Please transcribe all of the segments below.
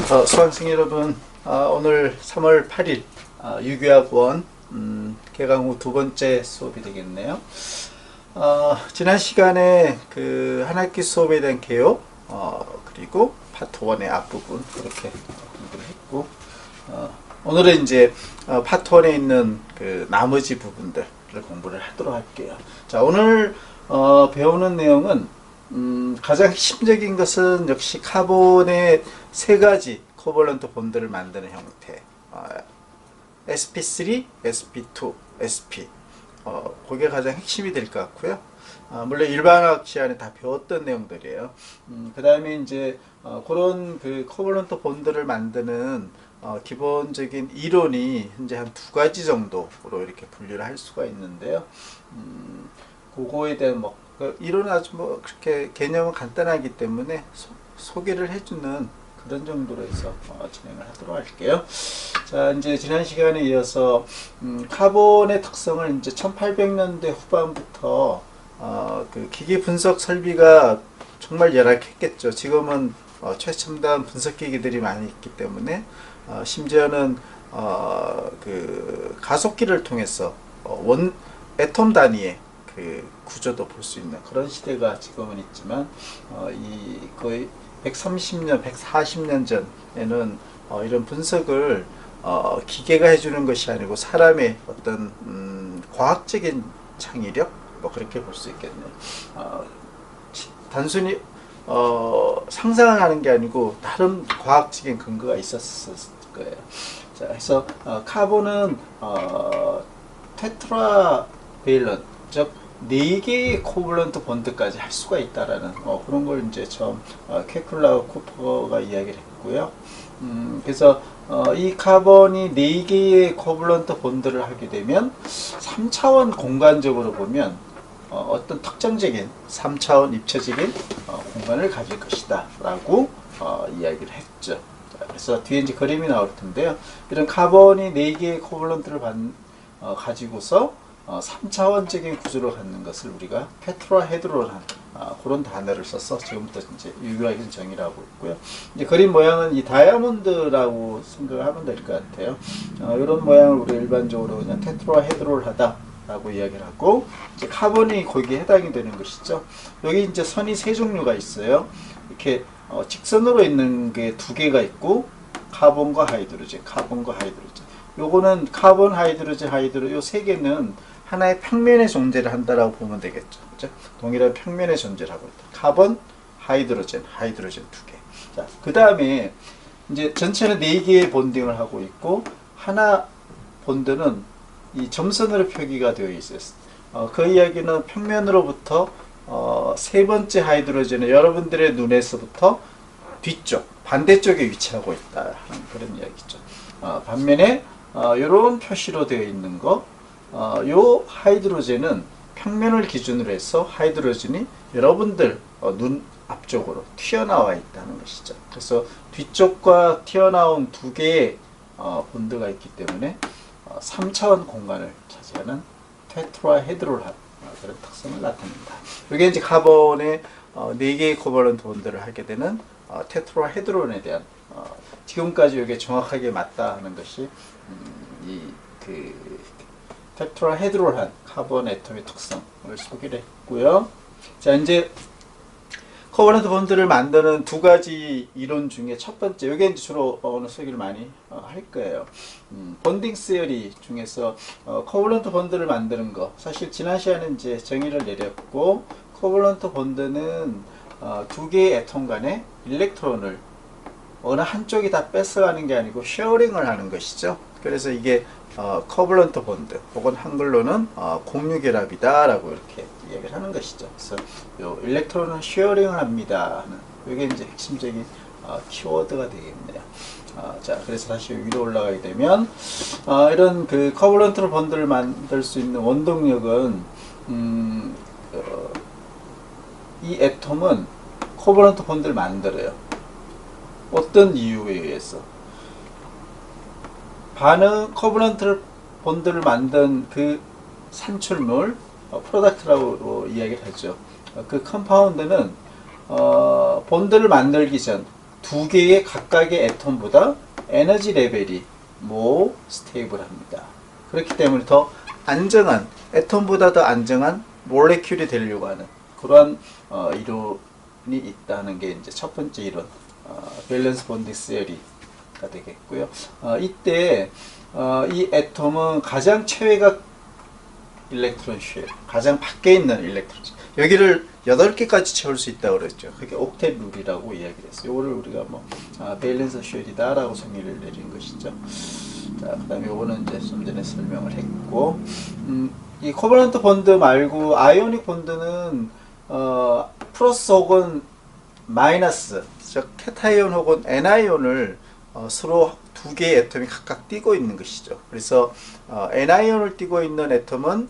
수강생 여러분, 오늘 3월 8일 유교학원 개강 후 두 번째 수업이 되겠네요. 지난 시간에 그 한 학기 수업에 대한 개요, 그리고 파트 1의 앞부분 그렇게 공부를 했고, 오늘은 이제 파트 1에 있는 그 나머지 부분들을 공부를 하도록 할게요. 자, 오늘 배우는 내용은 가장 핵심적인 것은 역시 카본의 세 가지 코벌런트 본드를 만드는 형태, sp3, sp2, sp. 그게 가장 핵심이 될 것 같고요. 물론 일반학 시간에 다 배웠던 내용들이에요. 그 다음에 이제 그런 그 코벌런트 본드를 만드는 기본적인 이론이 현재 한 두 가지 정도로 이렇게 분류를 할 수가 있는데요. 그거에 대한 이론은 아주 그렇게 개념은 간단하기 때문에 소개를 해주는 그런 정도로 해서 진행을 하도록 할게요. 자, 이제 지난 시간에 이어서 카본의 특성을 이제 1800년대 후반부터 그 기기 분석 설비가 정말 열악했겠죠. 지금은 최첨단 분석 기기들이 많이 있기 때문에 심지어는 그 가속기를 통해서 애톰 단위의 그 구조도 볼 수 있는 그런 시대가 지금은 있지만 이 거의 130년, 140년 전에는 이런 분석을 기계가 해주는 것이 아니고 사람의 어떤 과학적인 창의력, 그렇게 볼 수 있겠네요. 단순히 상상하는 게 아니고 다른 과학적인 근거가 있었을 거예요. 자, 그래서 카본은 테트라 베일런, 즉 4개의 코벌런트 본드까지 할 수가 있다라는 그런 걸 이제 처음 케클라우 쿠퍼가 이야기를 했고요. 그래서 이 카본이 4개의 코벌런트 본드를 하게 되면 3차원 공간적으로 보면 어떤 특정적인 3차원 입체적인 공간을 가질 것이다 라고 이야기를 했죠. 자, 그래서 뒤에 이제 그림이 나올 텐데요. 이런 카본이 4개의 코벌런트를 가지고서 3차원적인 구조를 갖는 것을 우리가 테트라헤드론한 그런 단어를 써서 지금부터 이제 유교학에서 정의를 하고 있고요. 이제 그림 모양은 이 다이아몬드라고 생각을 하면 될 것 같아요. 이런 모양을 우리 일반적으로 그냥 테트라헤드론하다 라고 이야기를 하고, 이제 카본이 거기에 해당이 되는 것이죠. 여기 이제 선이 세 종류가 있어요. 이렇게 직선으로 있는 게 2개가 있고, 카본과 하이드로젠, 카본과 하이드로젠. 요거는 카본, 하이드로젠, 요 3개는 하나의 평면에 존재를 한다라고 보면 되겠죠. 그죠? 동일한 평면에 존재를 하고 있다. 카본, 하이드로젠 2개. 자, 그 다음에 이제 전체는 4개의 본딩을 하고 있고, 하나 본드는 이 점선으로 표기가 되어 있어요. 그 이야기는 평면으로부터 세 번째 하이드로젠은 여러분들의 눈에서부터 뒤쪽, 반대쪽에 위치하고 있다 하는 그런 이야기죠. 반면에 이런 표시로 되어 있는 거, 요 하이드로젠은 평면을 기준으로 해서 하이드로젠이 여러분들 눈 앞쪽으로 튀어나와 있다는 것이죠. 그래서 뒤쪽과 튀어나온 2개의 본드가 있기 때문에 3차원 공간을 차지하는 테트라헤드론한 그런 특성을 나타낸다. 이게 이제 카본의 4개의 코벌런트 본드를 하게 되는 테트라헤드론에 대한 지금까지 이게 정확하게 맞다 하는 것이 그 테트라헤드론한 카본 애톰의 특성을 소개를 했고요. 자, 이제 코벌런트 본드를 만드는 2가지 이론 중에 첫 번째, 이게 이제 주로 오늘 소개를 많이 할 거예요. 본딩 시어리 중에서 코벌런트 본드를 만드는 거, 사실 지난 시간에 이제 정의를 내렸고, 코벌런트 본드는 2개의 애톰 간에 일렉트론을 어느 한쪽이 다 뺏어가는 게 아니고 쉐어링을 하는 것이죠. 그래서 이게 코벌런트 본드, 혹은 한글로는 공유결합이다 라고 이렇게 이야기를 하는 것이죠. 그래서 요 일렉트론은 쉐어링을 합니다 하는, 이게 이제 핵심적인 키워드가 되겠네요. 자, 그래서 다시 위로 올라가게 되면 이런 그 코벌런트 본드를 만들 수 있는 원동력은 이 애톰은 코벌런트 본드를 만들어요. 어떤 이유에 의해서? 코벌런트 본드를 만든 그 산출물, 프로덕트라고 이야기를 하죠. 그 컴파운드는 본드를 만들기 전 두 개의 각각의 애톰보다 에너지 레벨이 more stable합니다. 그렇기 때문에 더 안정한, 애톰보다 더 안정한 몰레큘이 되려고 하는 그러한 이론이 있다는 게 이제 첫 번째 이론, 밸런스 본딩 시어리가 되겠고요. 이때 이 애톰은 가장 최외각 일렉트론 쉘, 가장 밖에 있는 일렉트론, 여기를 8개까지 채울 수 있다고 그랬죠. 그게 옥텟 룰이라고 이야기를 했어요. 이거를 우리가 밸런스 쉘이다라고 정의를 내린 것이죠. 자, 그 다음에 요거는 이제 좀 전에 설명을 했고, 이 코버넌트 본드 말고 아이오닉 본드는 플러스 혹은 마이너스, 즉 캐타이온 혹은 애나이온을 서로 두 개의 애톰이 각각 띄고 있는 것이죠. 그래서 애나이온을 띄고 있는 애톰은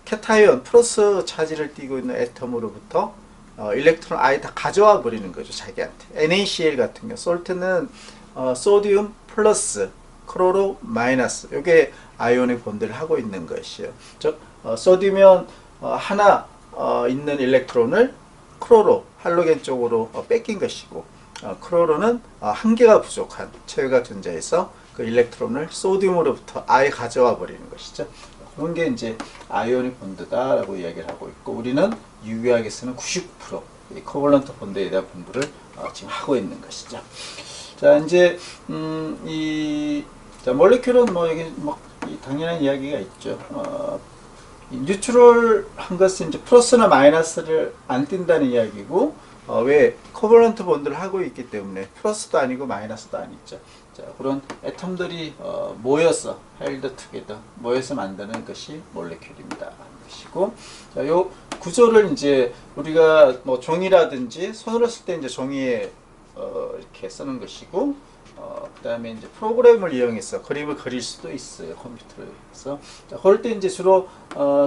캐타이온 플러스 차지를 띄고 있는 애톰으로부터 일렉트론 아예 다 가져와 버리는 거죠, 자기한테. NaCl 같은 경우 솔트는 소디움 플러스 크로로 마이너스, 이게 아이오닉 본드를 하고 있는 것이에요. 즉 소디움은 하나 있는 일렉트론을 크로로 할로겐 쪽으로 뺏긴 것이고, 크로로는 한 개가 부족한 최외각 전자에서 그 일렉트론을 소디움으로부터 아예 가져와 버리는 것이죠. 그런 게 이제 아이오닉 본드다라고 이야기를 하고 있고, 우리는 유효하게서는 99% 이 코벌런트 본드에 대한 공부를 지금 하고 있는 것이죠. 자, 이제 몰레큘은 이게 당연한 이야기가 있죠. 뉴트럴한 것은 이제 플러스나 마이너스를 안 띈다는 이야기고, 왜 코벌런트 본드를 하고 있기 때문에 플러스도 아니고 마이너스도 아니죠. 자, 그런 애톰들이 모여서 held together, 모여서 만드는 것이 몰레큘입니다 하는 것이고, 자, 요 구조를 이제 우리가 종이라든지 손으로 쓸 때 이제 종이에 이렇게 쓰는 것이고, 그 다음에 이제 프로그램을 이용해서 그림을 그릴 수도 있어요, 컴퓨터에서. 자, 그럴 때 이제 주로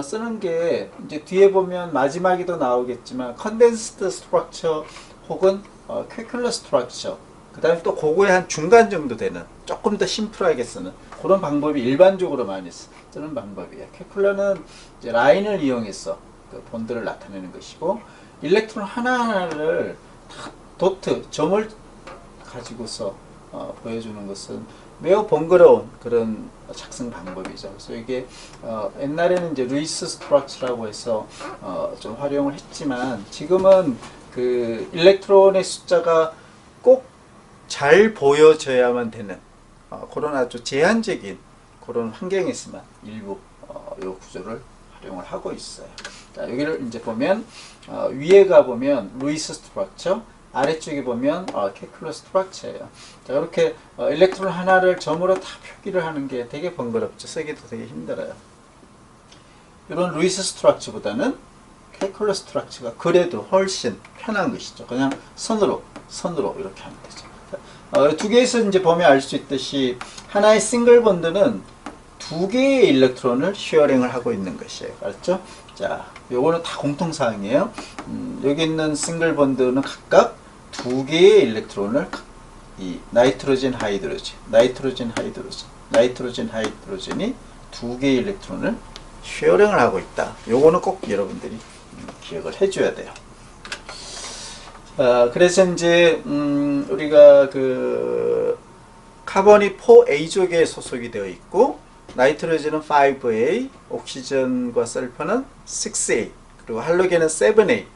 쓰는 게 이제 뒤에 보면 마지막에도 나오겠지만 컨덴스드 스트럭처 혹은 퀘큘러 스트럭처, 그 다음에 또 그거의 한 중간 정도 되는 조금 더 심플하게 쓰는 그런 방법이 일반적으로 많이 쓰는 방법이에요. 퀘큘러는 이제 라인을 이용해서 그 본드를 나타내는 것이고, 일렉트론 하나하나를 도트, 점을 가지고서 보여주는 것은 매우 번거로운 그런 작성 방법이죠. 그래서 이게 옛날에는 이제 루이스 스트럭처라고 해서 좀 활용을 했지만, 지금은 그 일렉트론의 숫자가 꼭 잘 보여져야만 되는 그런 아주 제한적인 그런 환경에서만 일부 이 구조를 활용을 하고 있어요. 자, 여기를 이제 보면 위에 가 보면 루이스 스트럭처, 아래쪽에 보면 퀘큘러 스트럭처예요. 자, 이렇게 일렉트론 하나를 점으로 다 표기를 하는 게 되게 번거롭죠. 쓰기도 되게 힘들어요. 이런 루이스 스트럭처보다는 퀘큘러 스트럭처가 그래도 훨씬 편한 것이죠. 그냥 선으로 이렇게 하면 되죠. 두 개에서 이제 보면 알 수 있듯이 하나의 싱글 본드는 두 개의 일렉트론을 쉐어링을 하고 있는 것이에요. 알았죠? 자, 요거는 다 공통사항이에요. 여기 있는 싱글 본드는 각각 두 개의 일렉트론을 이 나이트로젠 하이드로젠이 두 개의 일렉트론을 쉐어링을 하고 있다. 요거는 꼭 여러분들이 기억을 해줘야 돼요. 그래서 이제 우리가 그 카본이 4A족에 소속이 되어 있고, 나이트로젠은 5A, 옥시전과 설퍼는 6A, 그리고 할로겐은 7A,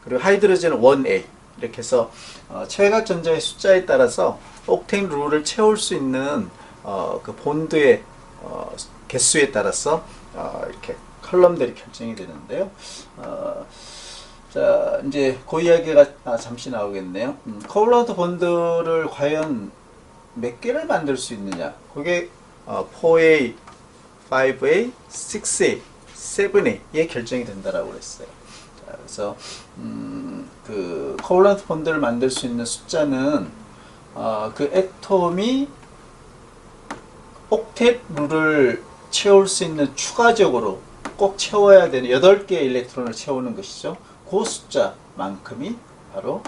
그리고 하이드로젠은 1A, 이렇게 해서 최외각 전자의 숫자에 따라서 옥테인 룰을 채울 수 있는 그 본드의 개수에 따라서 이렇게 컬럼들이 결정이 되는데요. 자, 이제 그 이야기가 잠시 나오겠네요. 코벌런트 본드를 과연 몇 개를 만들 수 있느냐? 그게 4A, 5A, 6A, 7A에 결정이 된다라고 그랬어요. 자, 그래서 그 코벌런트 본드를 만들 수 있는 숫자는 그 애톰이 옥텟 룰을 채울 수 있는 추가적으로 꼭 채워야 되는 8개의 일렉트론을 채우는 것이죠. 그 숫자만큼이 바로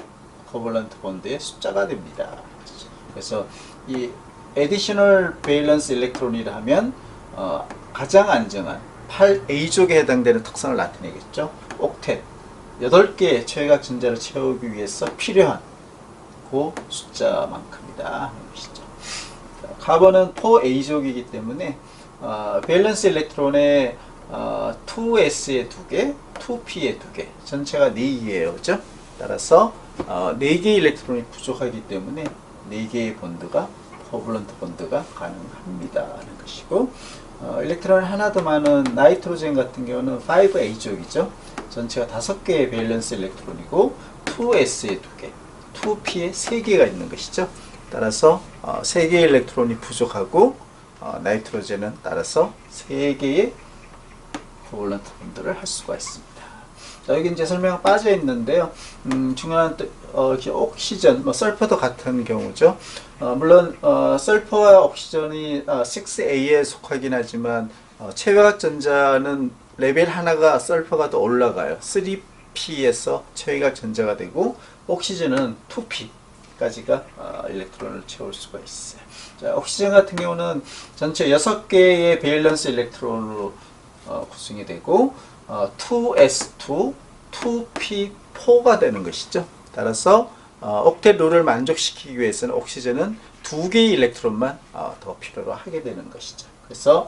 코벌런트 본드의 숫자가 됩니다. 그래서 이 additional valence electron이라 하면 가장 안정한 8A족에 해당되는 특성을 나타내겠죠. 옥텟 8개의 최외각 전자를 채우기 위해서 필요한 그 숫자만큼이다. 카본은 4a족이기 때문에 밸런스 일렉트론의 2s에 2개, 2p에 2개, 전체가 4개예요. 그죠? 따라서 4개의 일렉트론이 부족하기 때문에 4개의 본드가 코블런트 본드가 가능합니다 하는 것이고, 일렉트론 하나 더 많은 나이트로젠 같은 경우는 5a족이죠. 전체가 5개의 밸런스 일렉트론이고 2s에 2개, 2p에 3개가 있는 것이죠. 따라서 3개의 일렉트론이 부족하고 나이트로젠은 따라서 3개의 코블런트 본드를 할 수가 있습니다. 자, 여기 이제 설명 빠져 있는데요. 중요한 이렇게 옥시전, 설퍼도 같은 경우죠. 물론 설퍼와 옥시전이 6A에 속하긴 하지만 최외각 전자는 레벨 하나가 설퍼가 더 올라가요. 3P에서 최외각 전자가 되고 옥시전은 2P까지가 일렉트론을 채울 수가 있어요. 자, 옥시전 같은 경우는 전체 6개의 밸런스 일렉트론으로 구성이 되고 2s2, 2p4가 되는 것이죠. 따라서 옥텟 룰을 만족시키기 위해서는 옥시전은 2개의 일렉트론만 더 필요로 하게 되는 것이죠. 그래서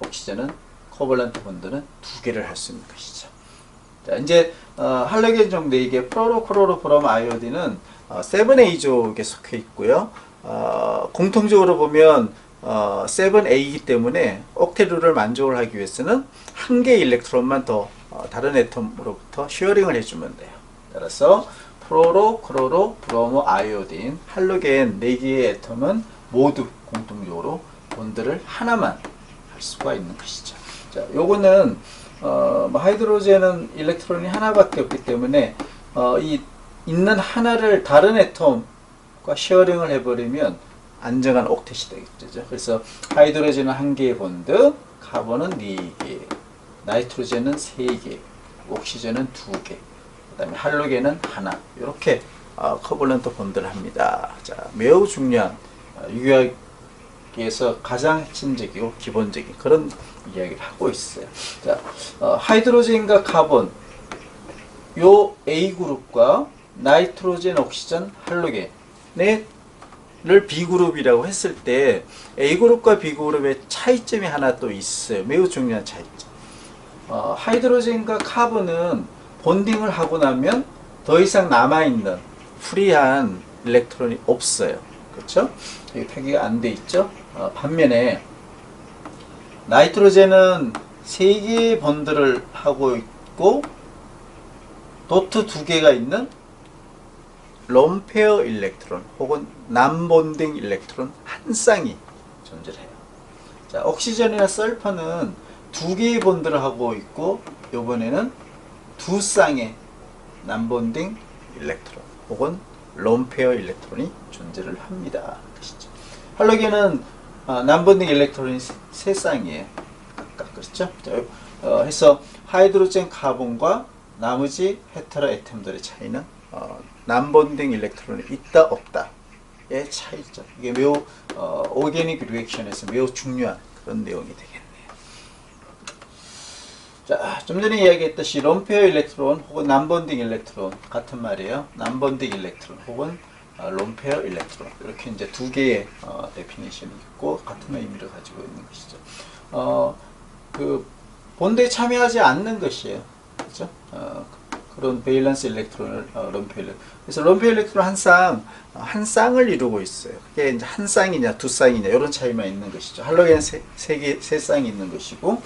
옥시전은 코벌런트 본드는 2개를 할 수 있는 것이죠. 자, 이제 할로겐 종 4개, 프로로, 크로로, 브롬, 아이오딘은 7A족에 속해 있고요. 공통적으로 보면 7A이기 때문에 옥텟 룰을 만족을 하기 위해서는 한 개의 일렉트론만 더 다른 애텀으로부터 쉐어링을 해주면 돼요. 따라서 프로로, 크로로, 브로모, 아이오딘, 할로겐 4개의 애텀은 모두 공통적으로 본드를 하나만 할 수가 있는 것이죠. 자, 요거는 하이드로젠은 일렉트론이 하나밖에 없기 때문에 이 있는 하나를 다른 애텀과 쉐어링을 해버리면 안정한 옥텟이 되겠죠. 그래서 하이드로젠은 1개의 본드, 카본은 4개, 나이트로젠은 3개, 옥시전은 2개, 그 다음에 할로겐은 하나, 이렇게 코벌런트 본드를 합니다. 자, 매우 중요한 유효학에서 가장 핵심적이고 기본적인 그런 이야기를 하고 있어요. 자, 하이드로젠과 카본, 요 A그룹과 나이트로젠, 옥시전, 할로겐의 를 B그룹이라고 했을 때 A그룹과 B그룹의 차이점이 하나 또 있어요. 매우 중요한 차이점. 하이드로젠과 카본은 본딩을 하고 나면 더 이상 남아있는 프리한 일렉트론이 없어요. 그렇죠? 여기 표기가 안 돼 있죠? 반면에 나이트로젠은 3개의 본드를 하고 있고 도트 2개가 있는 롬페어 일렉트론 혹은 난본딩 일렉트론 한 쌍이 존재해요. 자, 옥시전이나 설퍼는 2개의 본드를 하고 있고 이번에는 2쌍의 난본딩 일렉트론 혹은 롬페어 일렉트론이 존재를 합니다. 그렇죠? 할로겐은 난본딩 일렉트론이 3쌍이에요. 각각. 그렇죠? 자, 해서 하이드로젠 카본과 나머지 헤테로 애텀들의 차이는 난본딩 일렉트론이 있다 없다의 차이점. 이게 매우 오게닉 리액션에서 매우 중요한 그런 내용이 되겠네요. 자, 좀 전에 이야기했듯이 롬페어 일렉트론 혹은 난본딩 일렉트론 같은 말이에요. 난본딩 일렉트론 혹은 롬페어 일렉트론, 이렇게 이제 2개의 데피니션이 있고 같은 의미를 가지고 있는 것이죠. 그 본드에 참여하지 않는 것이에요. 그렇죠? 그런 베일런스 일렉트론을 롬페어 일렉트론. 그래서 롬페어 일렉트론 한 쌍을 이루고 있어요. 그게 이제 한 쌍이냐 두 쌍이냐 이런 차이만 있는 것이죠. 할로겐 세 쌍이 있는 것이고,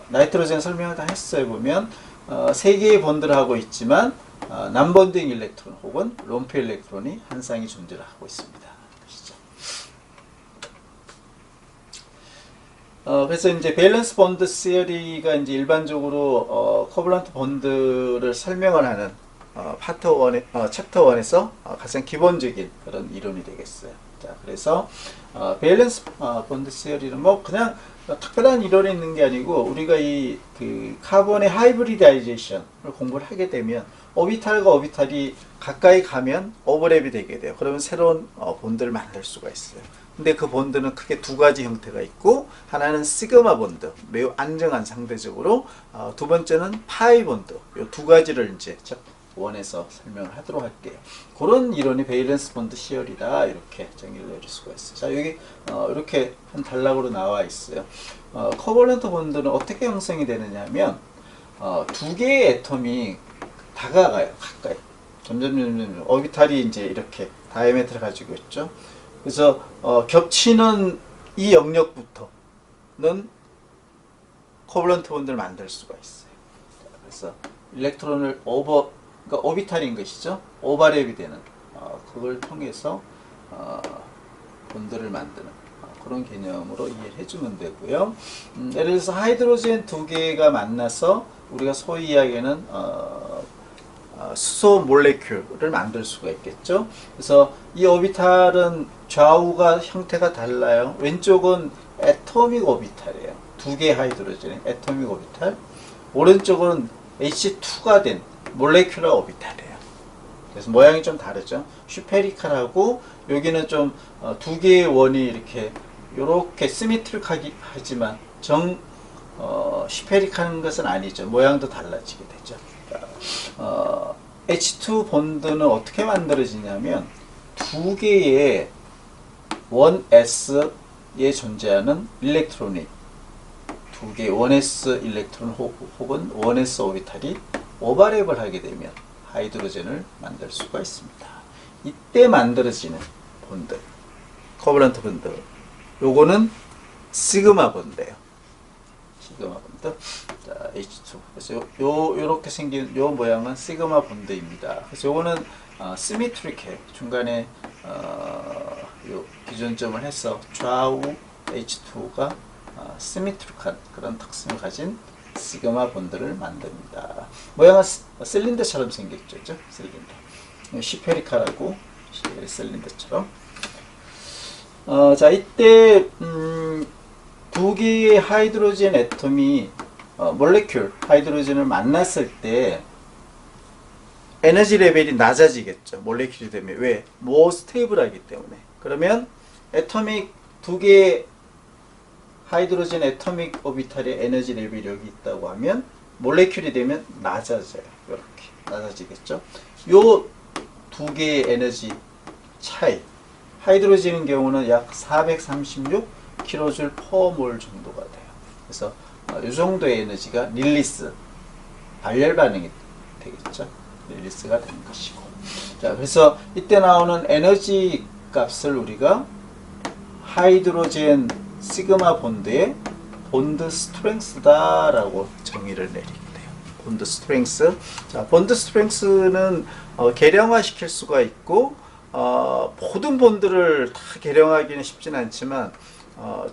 나이트로젠 설명을 다 했어요. 보면 3개의 본드를 하고 있지만 난본딩 일렉트론 혹은 롬페어 일렉트론이 한 쌍이 존재를 하고 있습니다. 그래서 이제 밸런스 본드 시어리가 이제 일반적으로 코블런트 본드를 설명을 하는 파트 1, 챕터 1에서 가장 기본적인 그런 이론이 되겠어요. 자, 그래서 밸런스 본드 시어리는 뭐 그냥 특별한 이론이 있는 게 아니고 우리가 이 그 카본의 하이브리다이제이션을 공부를 하게 되면 오비탈과 오비탈이 가까이 가면 오버랩이 되게 돼요. 그러면 새로운 본드를 만들 수가 있어요. 근데 그 본드는 크게 2가지 형태가 있고, 하나는 시그마 본드, 매우 안정한 상대적으로, 두 번째는 파이 본드. 이 2가지를 이제 원에서 설명을 하도록 할게요. 그런 이론이 베일런스 본드 시열이다, 이렇게 정의를 내릴 수가 있어요. 자, 여기 이렇게 한 단락으로 나와 있어요. 코벌런트 본드는 어떻게 형성이 되느냐 하면 두 개의 애톰이 다가가요. 가까이. 점점 오비탈이 이제 이렇게 다이아메트를 가지고 있죠. 그래서 겹치는 이 영역부터는 코벌런트 본드를 만들 수가 있어요. 그래서 일렉트론을 그러니까 오비탈인 것이죠. 오버랩이 되는 그걸 통해서 본드를 만드는 그런 개념으로 이해를 해주면 되고요. 예를 들어서 하이드로젠 두 개가 만나서 우리가 소위 이야기하는 수소 몰레큘을 만들 수가 있겠죠. 그래서 이 오비탈은 좌우가 형태가 달라요. 왼쪽은 애토믹 오비탈이에요. 두 개의 하이드로젠의 애토믹 오비탈. 오른쪽은 H2가 된 몰레큘러 오비탈이에요. 그래서 모양이 좀 다르죠. 슈페리칼하고 여기는 좀 두 개의 원이 이렇게 시메트릭하기 하지만 슈페릭한 것은 아니죠. 모양도 달라지게 되죠. H2 본드는 어떻게 만들어지냐면 두 개의 1s에 존재하는 일렉트론이 두 개의 1s 일렉트론 혹은 1s 오비탈이 오버랩을 하게 되면 하이드로젠을 만들 수가 있습니다. 이때 만들어지는 본드, 코벌런트 본드, 요거는 시그마 본드예요. 시그마 본드. 자, H2. 그래서 요렇게 생긴 요 모양은 시그마 본드입니다. 그래서 요거는 시메트릭해. 중간에 요 기준점을 해서 좌우 H2가 시메트릭한 그런 특성을 가진 시그마 본드를 만듭니다. 모양은 실린더처럼 생겼죠. 그죠? 실린더. 시페리칼하고 실린더처럼. 자, 이때 두 개의 하이드로젠 애톰이 몰레큘 하이드로젠을 만났을 때 에너지 레벨이 낮아지겠죠. 몰레큘이 되면. 왜? more 스테이블하기 때문에. 그러면 애토믹 두 개의 하이드로젠 애토믹 오비탈의 에너지 레벨이 여기 있다고 하면 몰레큘이 되면 낮아져요. 이렇게 낮아지겠죠. 요 두 개의 에너지 차이. 하이드로젠인 경우는 약 436 kJ per mol 정도가 돼요. 그래서 이 정도의 에너지가 릴리스, 발열 반응이 되겠죠. 릴리스가 되는 것이고. 자, 그래서 이때 나오는 에너지 값을 우리가 하이드로젠 시그마 본드의 본드 스트렝스다라고 정의를 내리게 돼요. 본드 스트렝스. 자, 본드 스트렝스는 계량화 시킬 수가 있고, 모든 본드를 다 계량하기는 쉽지는 않지만,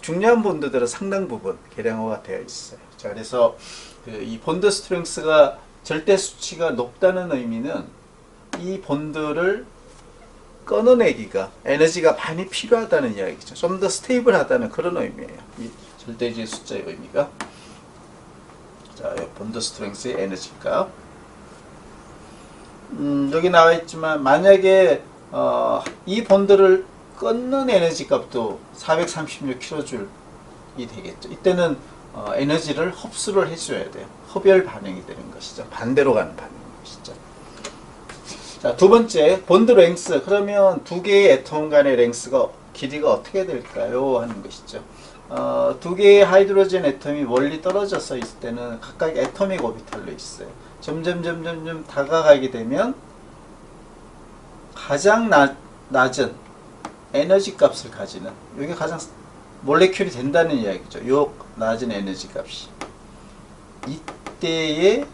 중요한 본드들은 상당 부분 계량화가 되어 있어요. 자, 그래서 이 본드 스트렝스가 절대 수치가 높다는 의미는 이 본드를 끊어내기가 에너지가 많이 필요하다는 이야기죠. 좀 더 스테이블하다는 그런 의미예요. 이 절대주의 숫자의 의미가. 자, 본드 스트렝스의 에너지 값. 여기 나와 있지만 만약에 이 본드를 끊는 에너지 값도 436kJ이 되겠죠. 이때는 에너지를 흡수를 해줘야 돼요. 흡열 반응이 되는 것이죠. 반대로 가는 반응인 것이죠. 자, 두 번째, 본드 랭스. 그러면 두 개의 애톰 간의 랭스가, 길이가 어떻게 될까요? 하는 것이죠. 두 개의 하이드로젠 애톰이 멀리 떨어져서 있을 때는 각각 애토믹 오비탈로 있어요. 점점 다가가게 되면 가장 낮은 에너지 값을 가지는, 이게 가장 몰레큘이 된다는 이야기죠. 요 낮은 에너지 값이. 이때의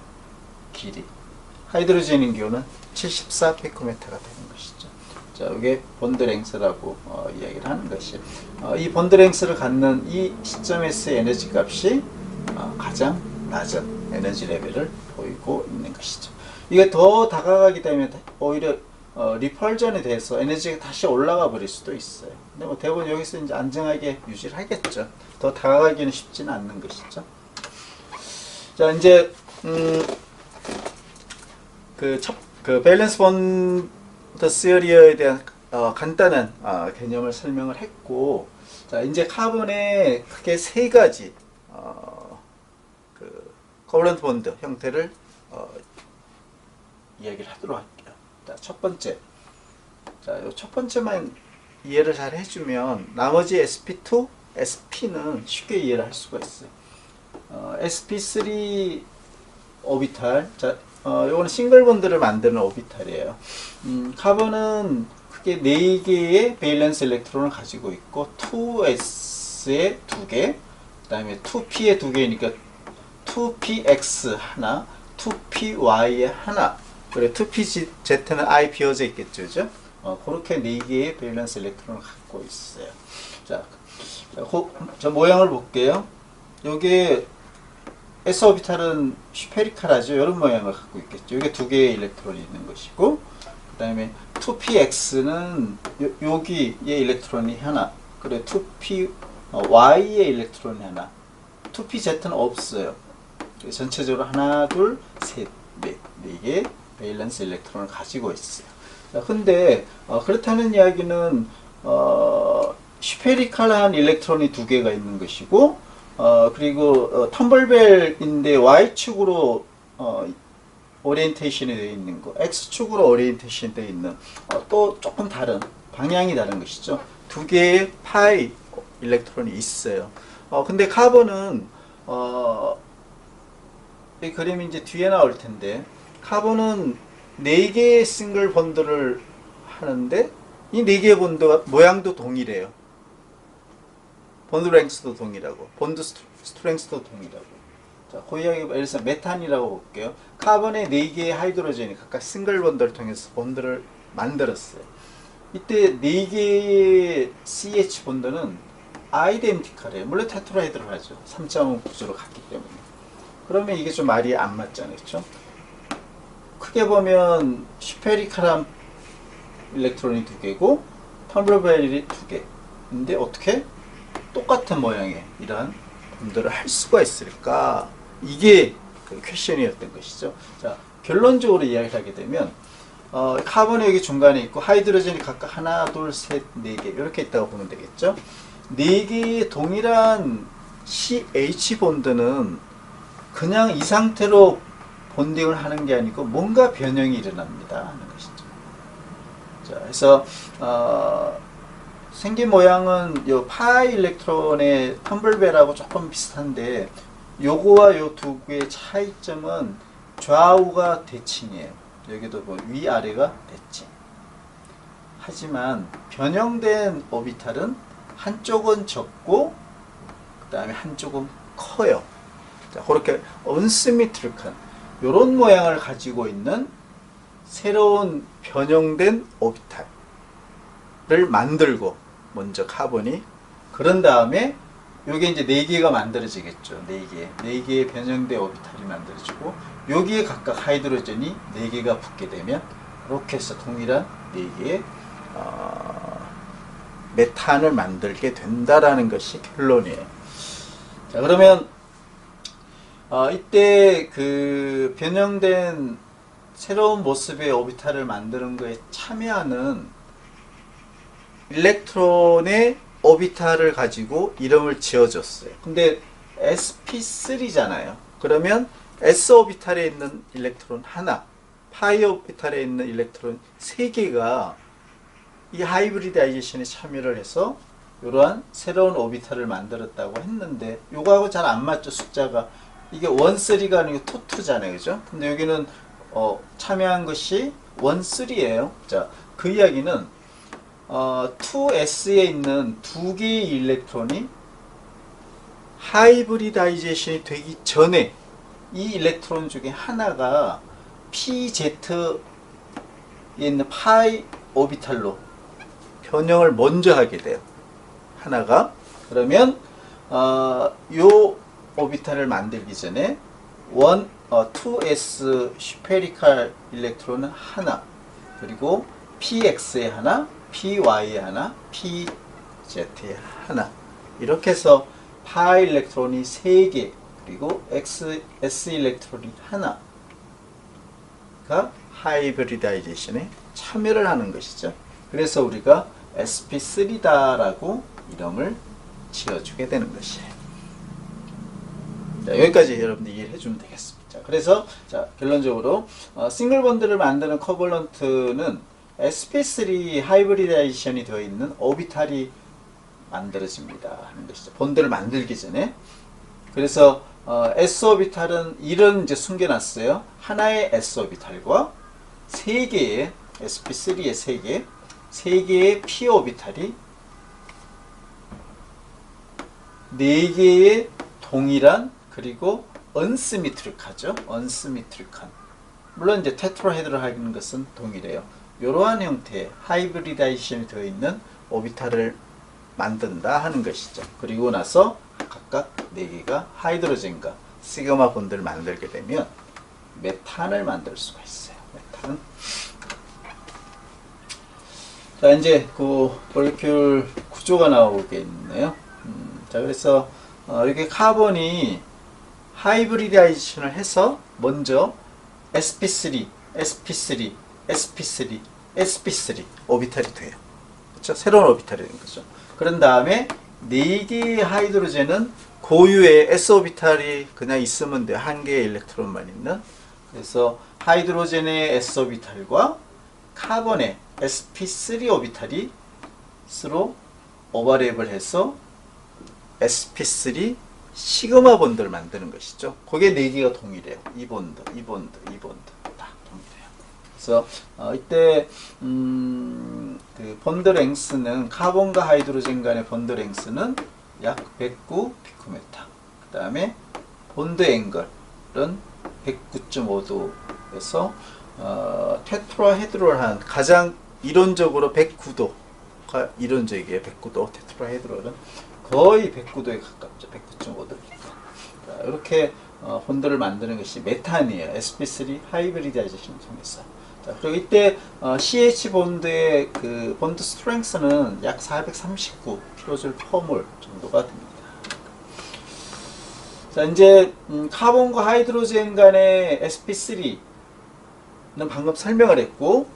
길이. 하이드로젠인 경우는 74 피코메타가 되는 것이죠. 자, 이게 본드 랭스라고 이야기를 하는 것이에요. 이 본드 랭스를 갖는 이 시점에서의 에너지 값이 가장 낮은 에너지 레벨을 보이고 있는 것이죠. 이게 더 다가가게 되면 오히려 리펄전에 대해서 에너지가 다시 올라가 버릴 수도 있어요. 근데 뭐 대부분 여기서 이제 안정하게 유지를 하겠죠. 더 다가가기는 쉽지는 않는 것이죠. 자, 이제 그 밸런스 본드 시어리어에 대한 간단한 개념을 설명을 했고, 자, 이제 카본의 크게 세 가지 그 코벌런트 본드 형태를 이야기를 하도록 할게요. 자, 첫 번째. 자, 요 첫 번째만 이해를 잘 해주면 나머지 SP2, SP는 쉽게 이해를 할 수가 있어요. SP3 오비탈. 자, 요거는 싱글 본드를 만드는 오비탈이에요. 카본은 크게 4개의 베일런스 일렉트론을 가지고 있고 2s에 2개, 그 다음에 2p에 2개니까 2px 하나, 2py에 하나, 그리고 2pz는 I 비어져 있겠죠, 그죠? 그렇게 4개의 밸런스 일렉트론을 갖고 있어요. 자, 저 모양을 볼게요. 요게 S 오비탈은 스페리칼하죠. 이런 모양을 갖고 있겠죠. 이게 2개의 일렉트론이 있는 것이고, 그 다음에 2px는 여기에 일렉트론이 하나, 그리고 2py의 일렉트론이 하나, 2pz는 없어요. 전체적으로 하나, 둘, 셋, 넷, 4개 밸런스 일렉트론을 가지고 있어요. 자, 근데 그렇다는 이야기는 스페리칼한 일렉트론이 2개가 있는 것이고, 그리고 텀블벨인데 Y축으로 오리엔테이션이 되어 있는 거, X축으로 오리엔테이션이 되어 있는 또 조금 다른 방향이 다른 것이죠. 2개의 파이 일렉트론이 있어요. 근데 카본은 이 그림이 이제 뒤에 나올 텐데, 카본은 4개의 싱글 본드를 하는데 이 4개의 본드가 모양도 동일해요. 본드 랭스도 동일하고 본드 스트렝스도 동일하고. 자, 그 이야기 예를 들어서 메탄이라고 볼게요. 카본의 4개의 하이드로젠이 각각 싱글 본드를 통해서 본드를 만들었어요. 이때 4개의 CH 본드는 아이덴티컬해요. 물론 테트라헤드를 하죠. 3.5 구조로 갔기 때문에. 그러면 이게 좀 말이 안 맞잖아요. 그렇죠? 크게 보면 스페리칼한 일렉트론이 2개고 텀블벨이 2개인데 어떻게 똑같은 모양의 이러한 본드를 할 수가 있을까? 이게 그 퀘션이었던 것이죠. 자, 결론적으로 이야기를 하게 되면 카본이 여기 중간에 있고 하이드로젠이 각각 하나, 둘, 셋, 4개 이렇게 있다고 보면 되겠죠. 4개의 동일한 CH 본드는 그냥 이 상태로 본딩을 하는 게 아니고 뭔가 변형이 일어납니다 하는 것이죠. 자, 그래서 생긴 모양은 요 파이 일렉트론의 텀블벨하고 조금 비슷한데, 요거와 요 두 개의 차이점은 좌우가 대칭이에요. 여기도 뭐 위아래가 대칭. 하지만 변형된 오비탈은 한쪽은 적고 그 다음에 한쪽은 커요. 자, 그렇게 언시메트릭한 요런 모양을 가지고 있는 새로운 변형된 오비탈을 만들고, 먼저 카본이, 그런 다음에 요게 이제 4개가 만들어지겠죠. 4개의 변형된 오비탈이 만들어지고, 여기에 각각 하이드로젠이 4개가 붙게 되면 이렇게 해서 동일한 4개의 메탄을 만들게 된다라는 것이 결론이에요. 자, 그러면 이때 그 변형된 새로운 모습의 오비탈을 만드는 거에 참여하는 일렉트론의 오비탈을 가지고 이름을 지어줬어요. 근데 sp3잖아요. 그러면 s 오비탈에 있는 일렉트론 하나, 파이 오비탈에 있는 일렉트론 3개가 이 하이브리다이제이션에 참여를 해서 이러한 새로운 오비탈을 만들었다고 했는데, 요거하고 잘 안 맞죠, 숫자가. 이게 1, 3가 아니고 2, 2잖아요. 그죠? 근데 여기는 참여한 것이 1, 3예요. 자, 그 이야기는 2s에 있는 2개의 일렉트론이 하이브리다이제이션이 되기 전에 이 일렉트론 중에 하나가 pz에 있는 파이 오비탈로 변형을 먼저 하게 돼요. 하나가. 그러면 요 오비탈을 만들기 전에 2s 스페리칼 일렉트론은 하나, 그리고 px에 하나, py에 하나, pz에 하나, 이렇게 해서 파이 일렉트론이 3개, 그리고 s 일렉트론이 하나가 하이브리다이제이션에 참여를 하는 것이죠. 그래서 우리가 sp3다라고 이름을 지어주게 되는 것이에요. 자, 여기까지 여러분들 이해해 주면 되겠습니다. 자, 그래서 자, 결론적으로 싱글 본드를 만드는 코벌런트는 sp3 하이브리다이제이션이 되어 있는 오비탈이 만들어집니다 하는 것이죠. 본드를 만들기 전에. 그래서 s-오비탈은 이런 이제 숨겨놨어요. 하나의 s-오비탈과 세 개의 sp3의 세 개의 p-오비탈이 네 개의 동일한 그리고 언시미트릭하죠. 언시미트릭한. 물론 이제 테트라헤드로 하는 것은 동일해요. 이러한 형태의 하이브리다이제이션이 되어 있는 오비탈을 만든다 하는 것이죠. 그리고 나서 각각 4개가 하이드로젠과 시그마 본드를 만들게 되면 메탄을 만들 수가 있어요. 메탄. 자, 이제 그 몰레큘 구조가 나오겠네요. 자, 그래서 이렇게 카본이 하이브리다이제이션을 해서 먼저 sp3, sp3, sp3, sp3 오비탈이 돼요. 그렇죠? 새로운 오비탈이 되는 거죠. 그런 다음에 4개의 하이드로젠은 고유의 s-오비탈이 그냥 있으면 돼요. 한 개의 일렉트론만 있는. 그래서 하이드로젠의 s-오비탈과 카본의 sp3 오비탈이 서로 오버랩을 해서 sp3 시그마 본드를 만드는 것이죠. 그게 4개가 동일해요. 이 본드, 이 본드, 이 본드 다 동일해요. 그래서 이때 그 본드 랭스는 카본과 하이드로젠 간의 본드 랭스는 약 109 피코메타. 그 다음에 본드 앵글은 109.5도에서 테트라헤드롤한 가장 이론적으로 109도가 이론적이에요. 109도 테트라헤드롤은 거의 109도에 가깝죠. 109.5도니까. 이렇게 본드를 만드는 것이 메탄이에요. sp3 하이브리다이제이션을 통해서. 자, 그리고 이때 CH 본드의 그 본드 스트렝스는 약 439 kJ/몰 정도가 됩니다. 자, 이제 카본과 하이드로젠 간의 sp3는 방금 설명을 했고,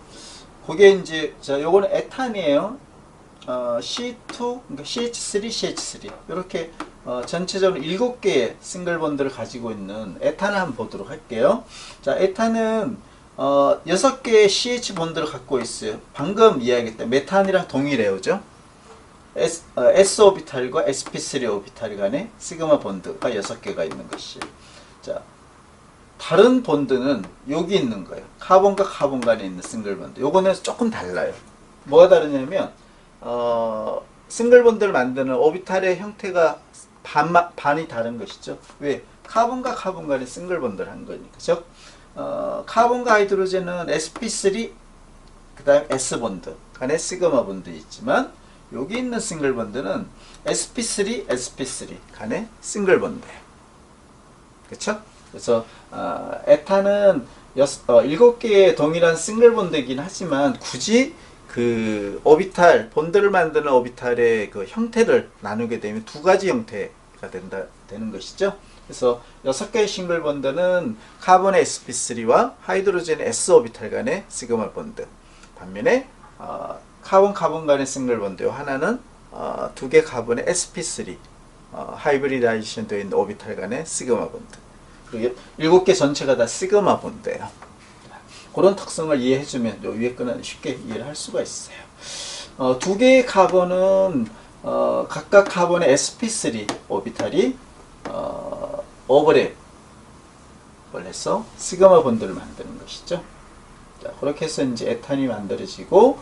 그게 이제 자, 요거는 에탄이에요. C2, 그러니까 CH3, CH3 이렇게 전체적으로 7개의 싱글 본드를 가지고 있는 에탄을 한번 보도록 할게요. 자, 에탄은 6개의 CH 본드를 갖고 있어요. 방금 이야기했던 메탄이랑 동일해요. 그죠? S-오비탈과 sp3 오비탈 간의 시그마 본드가 6개가 있는 것이에요. 자, 다른 본드는 여기 있는 거예요. 카본과 카본 간에 있는 싱글 본드. 요거는 조금 달라요. 뭐가 다르냐면 싱글 본드를 만드는 오비탈의 형태가 반이 다른 것이죠. 왜? 카본과 카본 간에 싱글 본드를 한 거니까. 즉 카본과 하이드로젠은 sp3 그 다음 s본드 간에 시그마 본드 있지만 여기 있는 싱글 본드는 sp3 sp3 간에 싱글 본드예요. 그렇죠? 그래서 에탄은 7개의 동일한 싱글 본드이긴 하지만 굳이 그 오비탈 본드를 만드는 오비탈의 그 형태를 나누게 되면 2가지 형태가 되는 것이죠. 그래서 6개의 싱글 본드는 카본의 sp3와 하이드로젠의 s-오비탈 간의 시그마 본드. 반면에 카본 간의 싱글 본드 하나는 2개 카본의 sp3 하이브리다이제이션 되어 있는 오비탈 간의 시그마 본드. 그리고 7개 전체가 다 시그마 본드예요. 그런 특성을 이해해주면 요 위에 거는 쉽게 이해를 할 수가 있어요. 2개의 카본은 각각 카본의 sp3 오비탈이 오버랩을 해서 시그마 본드를 만드는 것이죠. 자, 그렇게 해서 이제 에탄이 만들어지고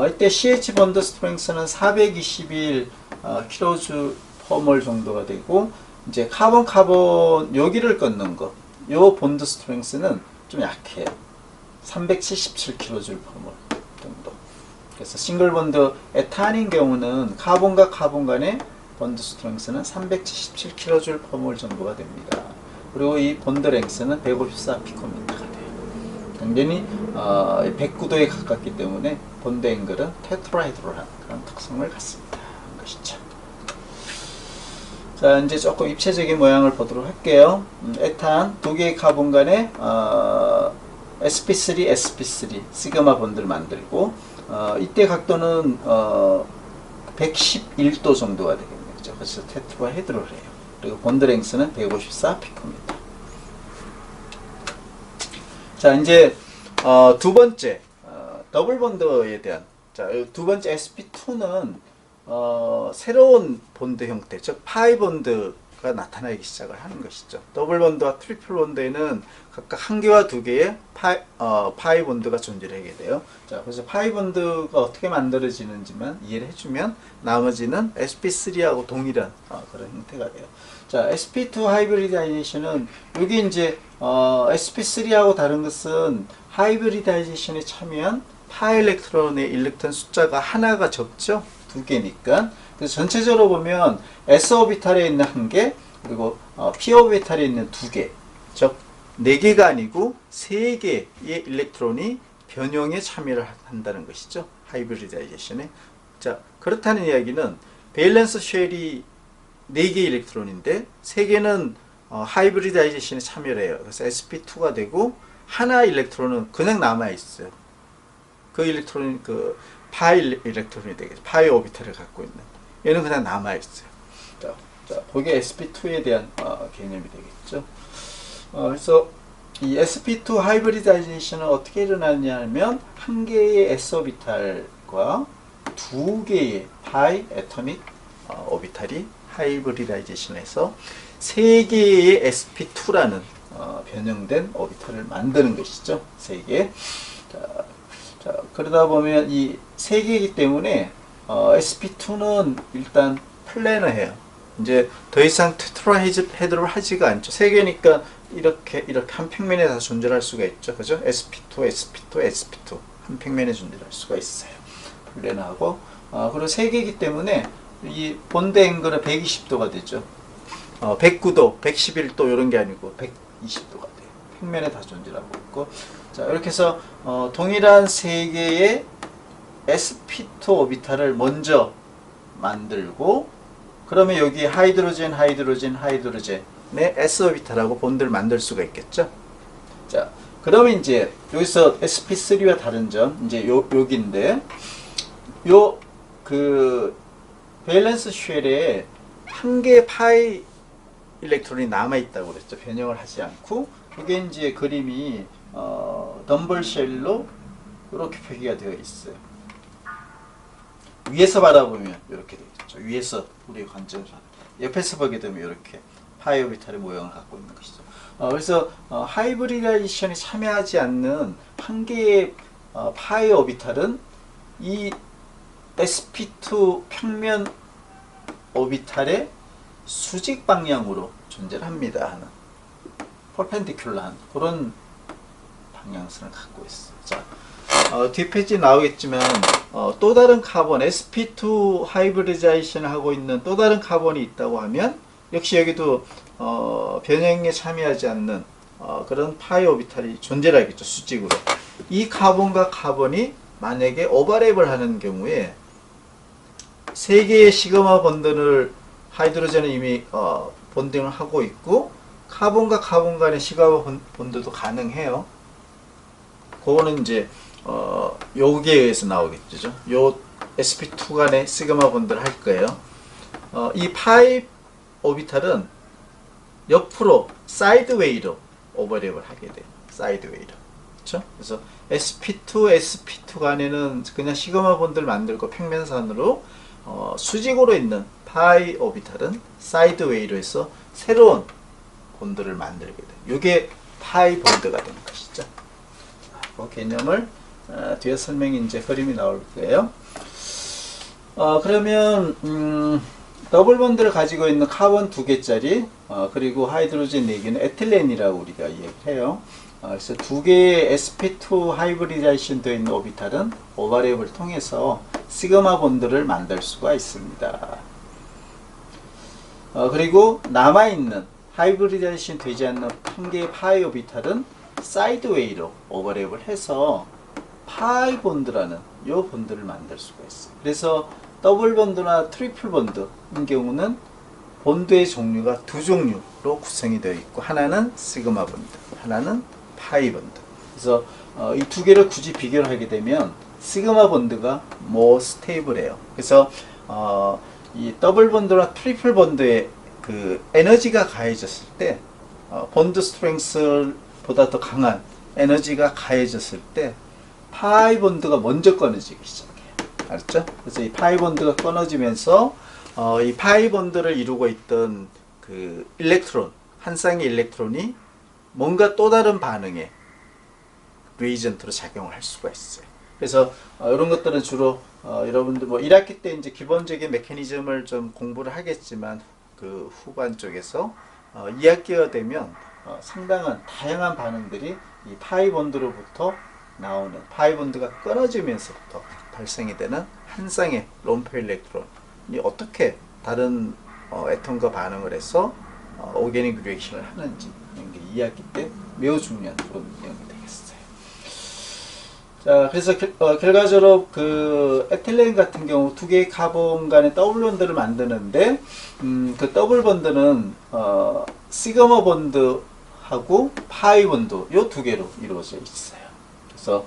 이때 CH 본드 스트렝스는 421 kJ/몰 정도가 되고 이제 카본 여기를 끊는 거, 요 본드 스트렝스는 좀 약해요. 377 kJ/몰 정도. 그래서 싱글 본드 에탄인 경우는 카본과 카본 간의 본드 스트렝스는 377 kJ/몰 정도가 됩니다. 그리고 이 본드 랭스는 154 피코미터가 돼요. 당연히 109도에 가깝기 때문에 본드 앵글은 테트라헤드롤한 그런 특성을 갖습니다. 것이죠. 자, 이제 조금 입체적인 모양을 보도록 할게요. 에탄 2개의 카본 간에 sp3, sp3 시그마 본드를 만들고 이때 각도는 111도 정도가 되겠네요. 그래서 테트라헤드롤해요. 그리고 본드 랭스는 154 피코미터. 자, 이제 두 번째 더블 본드에 대한 두 번째 sp2는 새로운 본드 형태, 즉 파이 본드가 나타나기 시작을 하는 것이죠. 더블 본드와 트리플 본드에는 각각 한 개와 두 개의 파이 본드가 존재하게 돼요. 자, 그래서 파이 본드가 어떻게 만들어지는지만 이해를 해주면 나머지는 sp3하고 동일한 그런 형태가 돼요. 자, sp2 하이브리다이제이션은 여기 이제 sp3하고 다른 것은 하이브리다이제이션에 참여한 파 일렉트론의 일렉트론 숫자가 하나가 적죠. 두 개니까. 그래서 전체적으로 보면 s 오비탈에 있는 한 개, 그리고 p 오비탈에 있는 두 개, 즉 네 개가 아니고 세 개의 일렉트론이 변형에 참여를 한다는 것이죠. 하이브리다이제이션에. 자, 그렇다는 이야기는 밸런스 쉘이 4개 일렉트론인데 3개는 하이브리다이제이션에 참여를 해요. 그래서 sp2가 되고 하나 일렉트론은 그냥 남아 있어요. 그 일렉트론이 그 파이 일렉트론이 되겠죠. 파이 오비탈을 갖고 있는. 얘는 그냥 남아 있어요. 자, 그게 sp2에 대한 개념이 되겠죠. 그래서 이 sp2 하이브리다이제이션은 어떻게 일어나느냐 하면 한 개의 s 오비탈과 두 개의 파이 애토믹 오비탈이 하이브리다이제이션에서 세 개의 sp2라는 변형된 오비탈을 만드는 것이죠. 세 개. 자, 그러다 보면 이 세 개이기 때문에 sp2는 일단 플래너해요. 이제 더 이상 테트라헤드로 하지가 않죠. 세 개니까 이렇게 한 평면에 다 존재할 수가 있죠. 그죠? sp2, sp2, sp2 한 평면에 존재할 수가 있어요. 플래너하고 그리고 세 개이기 때문에 이 본드 앵글은 120도가 되죠. 109도, 111도 이런 게 아니고 120도가 돼요. 평면에 다 존재하고 있고. 자, 이렇게 해서 동일한 세 개의 sp2 오비탈을 먼저 만들고, 그러면 여기 하이드로젠의 s 오비탈하고 본드를 만들 수가 있겠죠. 자, 그러면 이제 여기서 sp3와 다른 점, 이제 여기인데, 밸런스 쉘에 한 개의 파이 일렉트론이 남아있다고 그랬죠. 변형을 하지 않고. 이게 이제 그림이 덤블 쉘로 이렇게 표기가 되어 있어요. 위에서 바라보면 이렇게 되겠죠. 위에서 우리 관점에서. 옆에서 보게 되면 이렇게 파이 오비탈의 모양을 갖고 있는 것이죠. 그래서 하이브리다이제이션에 참여하지 않는 한 개의 파이 오비탈은 이 sp2 평면 오비탈의 수직 방향으로 존재를 합니다 하는 퍼펜디큘러한 그런 방향성을 갖고 있어요. 자, 뒷페이지 나오겠지만 또 다른 카본 sp2 하이브리다이제이션을 하고 있는 또 다른 카본이 있다고 하면 역시 여기도 변형에 참여하지 않는 그런 파이 오비탈이 존재를 하겠죠. 수직으로. 이 카본과 카본이 만약에 오버랩을 하는 경우에 세 개의 시그마 본드를 하이드로젠은 이미 본딩을 하고 있고 카본과 카본 간의 시그마 본드도 가능해요. 그거는 이제 여기에 의해서 나오겠죠. 요 sp2 간의 시그마 본드를 할 거예요. 이 파이 오비탈은 옆으로 사이드웨이로 오버랩을 하게 돼요. 사이드웨이로. 그렇죠? 그래서 sp2, sp2 간에는 그냥 시그마 본드를 만들고 평면선으로 수직으로 있는 파이 오비탈은 사이드웨이로 해서 새로운 본드를 만들게 돼요. 이게 파이 본드가 되는 것이죠. 그 개념을 뒤에 설명이 이제 그림이 나올 거예요. 그러면 더블 본드를 가지고 있는 카본 2개짜리 그리고 하이드로젠 4개는 에틸렌이라고 우리가 이야기를 해요. 그래서 두 개의 sp2 하이브리다이제이션 되어 있는 오비탈은 오버랩을 통해서 시그마 본드를 만들 수가 있습니다. 그리고 남아있는 하이브리다이제이션 되지 않는 한 개의 파이 오비탈은 사이드웨이로 오버랩을 해서 파이 본드라는 이 본드를 만들 수가 있어요. 그래서 더블 본드나 트리플 본드인 경우는 본드의 종류가 두 종류로 구성이 되어 있고 하나는 시그마 본드, 하나는 파이 본드. 그래서 이 두 개를 굳이 비교를 하게 되면 시그마 본드가 more stable해요. 그래서 이 더블 본드나 트리플 본드의 그 에너지가 가해졌을 때 본드 스트렝스보다 더 강한 에너지가 가해졌을 때 파이 본드가 먼저 꺼내지기 시작해요. 알았죠? 그래서 이 파이 본드가 끊어지면서 이 파이 본드를 이루고 있던 그 일렉트론, 한 쌍의 일렉트론이 뭔가 또 다른 반응에 리에이전트로 작용을 할 수가 있어요. 그래서 이런 것들은 주로 여러분들 뭐 1학기 때 이제 기본적인 메커니즘을 좀 공부를 하겠지만 그 후반 쪽에서 2학기가 되면 상당한 다양한 반응들이 이 파이 본드로부터 나오는 파이 본드가 끊어지면서부터 발생이 되는 한 쌍의 롬페 일렉트론이 어떻게 다른 애텀과 반응을 해서 오게닉 리액션을 하는지 이런 게 2학기 때 매우 중요한 그런 내용이 되겠어요. 자, 그래서 결과적으로 그 에틸렌 같은 경우 두 개의 카본 간의 더블 본드를 만드는데 그 더블 본드는 시그마 본드하고 파이 본드 요 두 개로 이루어져 있어요. 그래서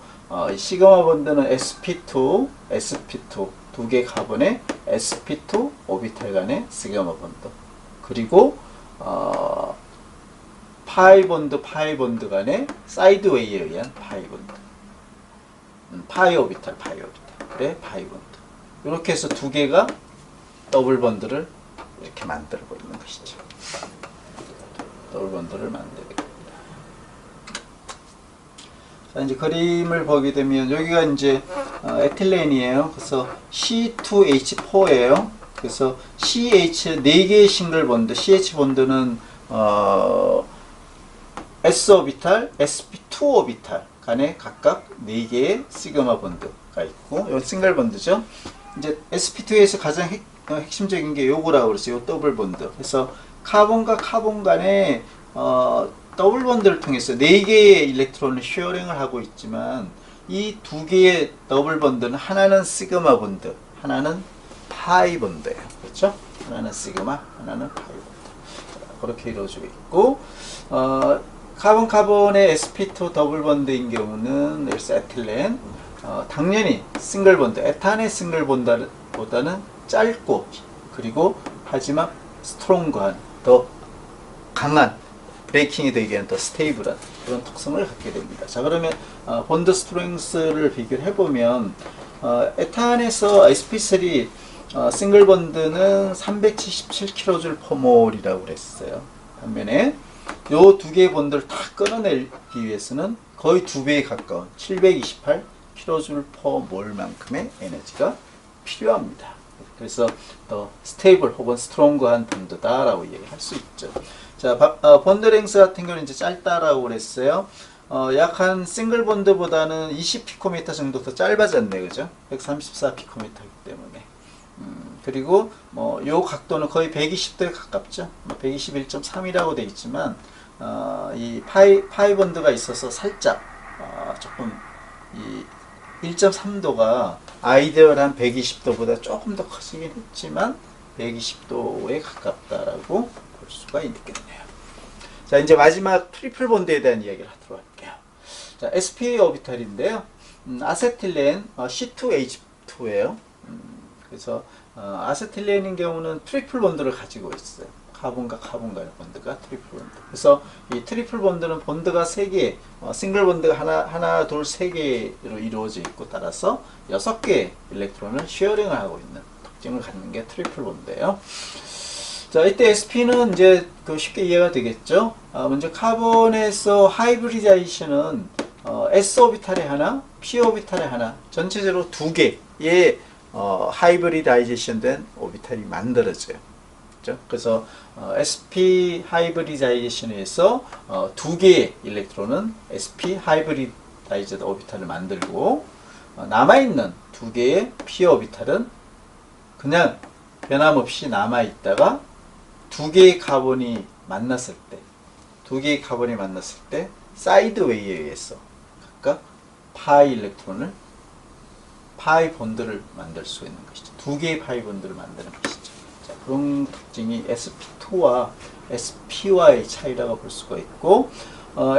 이 시그마 본드는 sp2, sp2 두 개 카본의 sp2 오비탈 간의 시그마 본드, 그리고 파이 본드 간의 사이드웨이에 의한 파이 본드, 파이 오비탈 그래 파이 본드, 이렇게 해서 두 개가 더블 본드를 이렇게 만들고 있는 것이죠. 더블 본드를 만들게 됩니다. 자, 이제 그림을 보게 되면 여기가 이제 에틸렌이에요. 그래서 C2H4예요. 그래서 CH 4개의 싱글 본드, CH 본드는 S 오비탈, sp2 오비탈 간에 각각 4개의 시그마 본드가 있고, 이건 싱글 본드죠. 이제 sp2에서 가장 핵심적인 게 요거라고 그랬어요. 요 더블 본드. 그래서 카본과 카본 간에 더블 본드를 통해서 4개의 일렉트론을 쉐어링을 하고 있지만 이 두 개의 더블 본드는 하나는 시그마 본드, 하나는 파이 본드예요. 그렇죠? 하나는 시그마, 하나는 파이 본드. 그렇게 이루어지고 있고, 카본 카본의 sp2 더블 본드인 경우는 그래서 에틸렌, 당연히 싱글 본드, 에탄의 싱글 본드보다는 짧고, 그리고 하지만 스트롱한, 더 강한, 브레이킹이 되기에는 더 스테이블한 그런 특성을 갖게 됩니다. 자, 그러면 본드 스트렝스를 비교를 해보면 에탄에서 sp3 싱글 본드는 377kJ/몰이라고 그랬어요. 반면에 요 두 개의 본드를 다 끊어내기 위해서는 거의 2배에 가까운 728kJ/몰만큼의 에너지가 필요합니다. 그래서 더 스테이블 혹은 스트롱그한 본드다라고 얘기할 수 있죠. 자, 본드 랭스 같은 경우는 이제 짧다라고 그랬어요. 약 한 싱글 본드보다는 20피코미터 정도 더 짧아졌네, 그죠? 134피코미터이기 때문에. 그리고 요 각도는 거의 120도에 가깝죠. 121.3이라고 되어 있지만 이 파이 본드가 있어서 살짝 조금 이 1.3도가 아이디얼한 120도보다 조금 더 커지긴 했지만 120도에 가깝다라고 볼 수가 있겠네요. 자, 이제 마지막 트리플 본드에 대한 이야기를 하도록 할게요. 자, sp 오비탈인데요. 아세틸렌 C2H2예요. 그래서 아세틸렌인 경우는 트리플 본드를 가지고 있어요. 카본과 카본 간의 본드가 트리플 본드. 그래서 이 트리플 본드는 본드가 3개, 싱글 본드가 하나, 둘, 3개로 이루어져 있고, 따라서 6개의 일렉트론을 쉐어링을 하고 있는 특징을 갖는 게 트리플 본드예요. 자, 이때 SP는 이제 쉽게 이해가 되겠죠? 먼저 카본에서 하이브리다이션은 S 오비탈에 하나, P 오비탈에 하나, 전체적으로 2개의 하이브리다이제이션 된 오비탈이 만들어져요. 그렇죠? 그래서 sp 하이브리다이제이션에서 2개의 일렉트론은 sp 하이브리다이즈드 오비탈을 만들고, 남아있는 2개의 p 오비탈은 그냥 변함없이 남아있다가 2개의 카본이 만났을 때 사이드웨이에 의해서 각각 파이 일렉트론을, 파이 본드를 만들 수 있는 것이죠. 2개의 파이 본드를 만드는 것이죠. 자, 그런 특징이 sp2와 sp와의 차이라고 볼 수가 있고,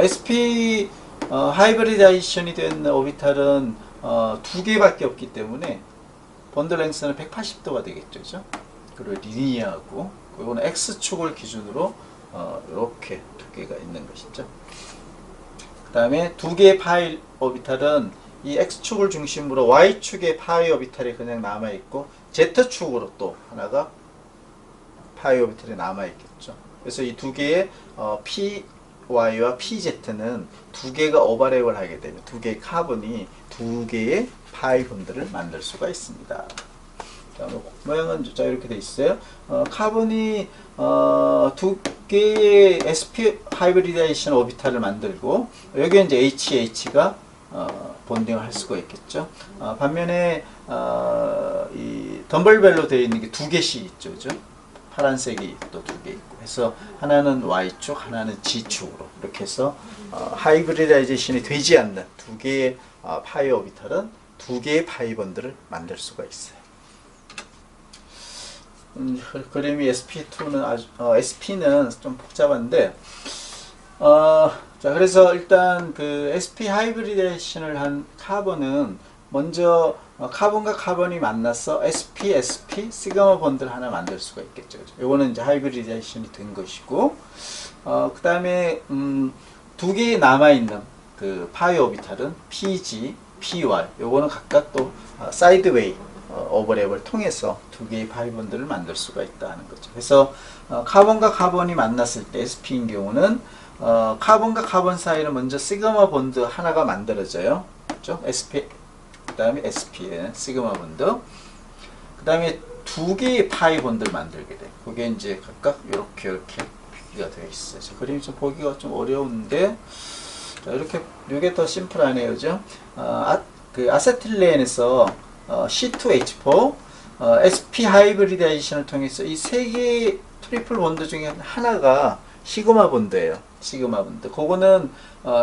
sp 하이브리다이션이 된 오비탈은 2개밖에 없기 때문에 본드 랭스는 180도가 되겠죠. 그죠? 그리고 리니어하고, 이거는 x축을 기준으로 이렇게 두께가 있는 것이죠. 그 다음에 두 개의 파이 오비탈은 이 X축을 중심으로 Y축의 파이 오비탈이 그냥 남아있고 Z축으로 또 하나가 파이 오비탈이 남아있겠죠. 그래서 이 두 개의 PY와 PZ는 두 개가 오버랩을 하게 되면 두 개의 카본이 두 개의 파이 본드를 만들 수가 있습니다. 자, 모양은 자 이렇게 돼 있어요. 카본이 두 개의 sp 하이브리다이션 오비탈을 만들고 여기 이제 HH가 본딩을 할 수가 있겠죠. 반면에 이 덤블벨로 되어 있는 게 두 개씩 있죠, 그죠? 파란색이 또 두 개 있고 해서 하나는 Y축, 하나는 G축으로 이렇게 해서 하이브리다이제이션이 되지 않는 두 개의 파이 오비탈은 두 개의 파이 본드를 만들 수가 있어요. 그림이 SP2는 아주 SP는 좀 복잡한데 자 그래서 일단 그 SP 하이브리데이션을 한 카본은 먼저 카본과 카본이 만나서 SP, SP 시그마 본드를 하나 만들 수가 있겠죠. 요거는 이제 하이브리데이션이 된 것이고 그 다음에 두 개의 남아 있는 그 파이 오비탈은 PG, PY 요거는 각각 또 사이드웨이 오버랩을 통해서 두 개의 파이 본드를 만들 수가 있다는 거죠. 그래서 카본과 카본이 만났을 때 SP인 경우는 카본과 카본 사이는 먼저 시그마 본드 하나가 만들어져요. 그렇죠? SP 그 다음에 SP에 시그마 본드 그 다음에 두 개의 파이 본드를 만들게 돼. 그게 이제 각각 이렇게 표기가 되어 있어요. 그림이 좀 보기가 좀 어려운데 자, 이렇게 이게 더 심플하네요, 그죠? 그 아세틸렌에서 C2H4 SP 하이브리데이션을 통해서 이 세 개의 트리플 본드 중에 하나가 시그마 본드예요. 시그마 본드. 그거는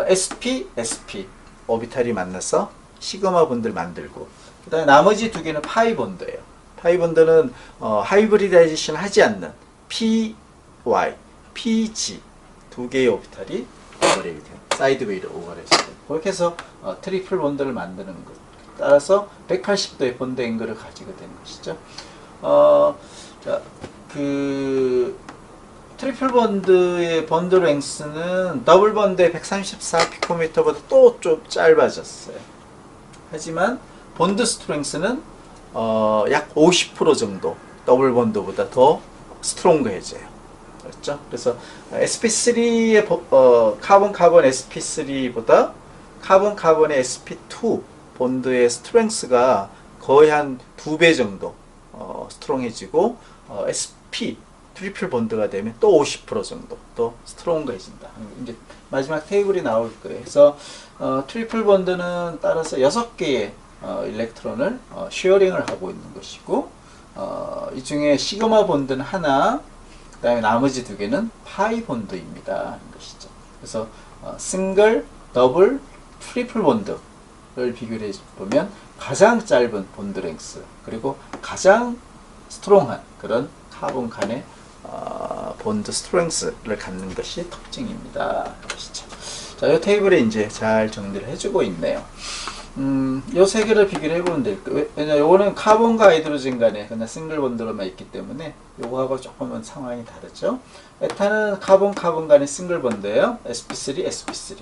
SP, SP 오비탈이 만나서 시그마 본드를 만들고 그다음에 나머지 두 개는 파이 본드예요. 파이 본드는 하이브리데이션 하지 않는 PY, PG 두 개의 오비탈이 오버랩이 돼요. 사이드웨이로 오버랩이 돼요. 그렇게 해서 트리플 본드를 만드는 것. 따라서 180도의 본드 앵글을 가지게 되는 것이죠. 자, 그 트리플 본드의 본드 랭스는 더블 본드의 134 피코미터보다 또 좀 짧아졌어요. 하지만 본드 스트렝스는 약 50% 정도 더블 본드보다 더 스트롱그해져요. 그렇죠? 그래서 sp3의 카본 sp3보다 카본 카본의 sp2 본드의 스트렝스가 거의 한 2배 정도 스트롱해지고 SP 트리플 본드가 되면 또 50% 정도 또 스트롱해진다. 이제 마지막 테이블이 나올 거예요. 그래서 트리플 본드는 따라서 6개의 일렉트론을 쉐어링을 하고 있는 것이고 이 중에 시그마 본드는 하나, 그 다음에 나머지 두 개는 파이 본드입니다 하는 것이죠. 그래서 싱글, 더블, 트리플 본드 를 비교해 보면 가장 짧은 본드 랭스 그리고 가장 스트롱한 그런 카본 간의 본드 스트렝스를 갖는 것이 특징입니다. 자, 이 테이블에 이제 잘 정리를 해주고 있네요. 요 세 개를 비교를 해보면 될 거예요. 왜냐면 요거는 카본과 하이드로젠 간에 그냥 싱글 본드로만 있기 때문에 요거하고 조금은 상황이 다르죠. 에탄은 카본 간의 싱글 본드예요. sp3, sp3.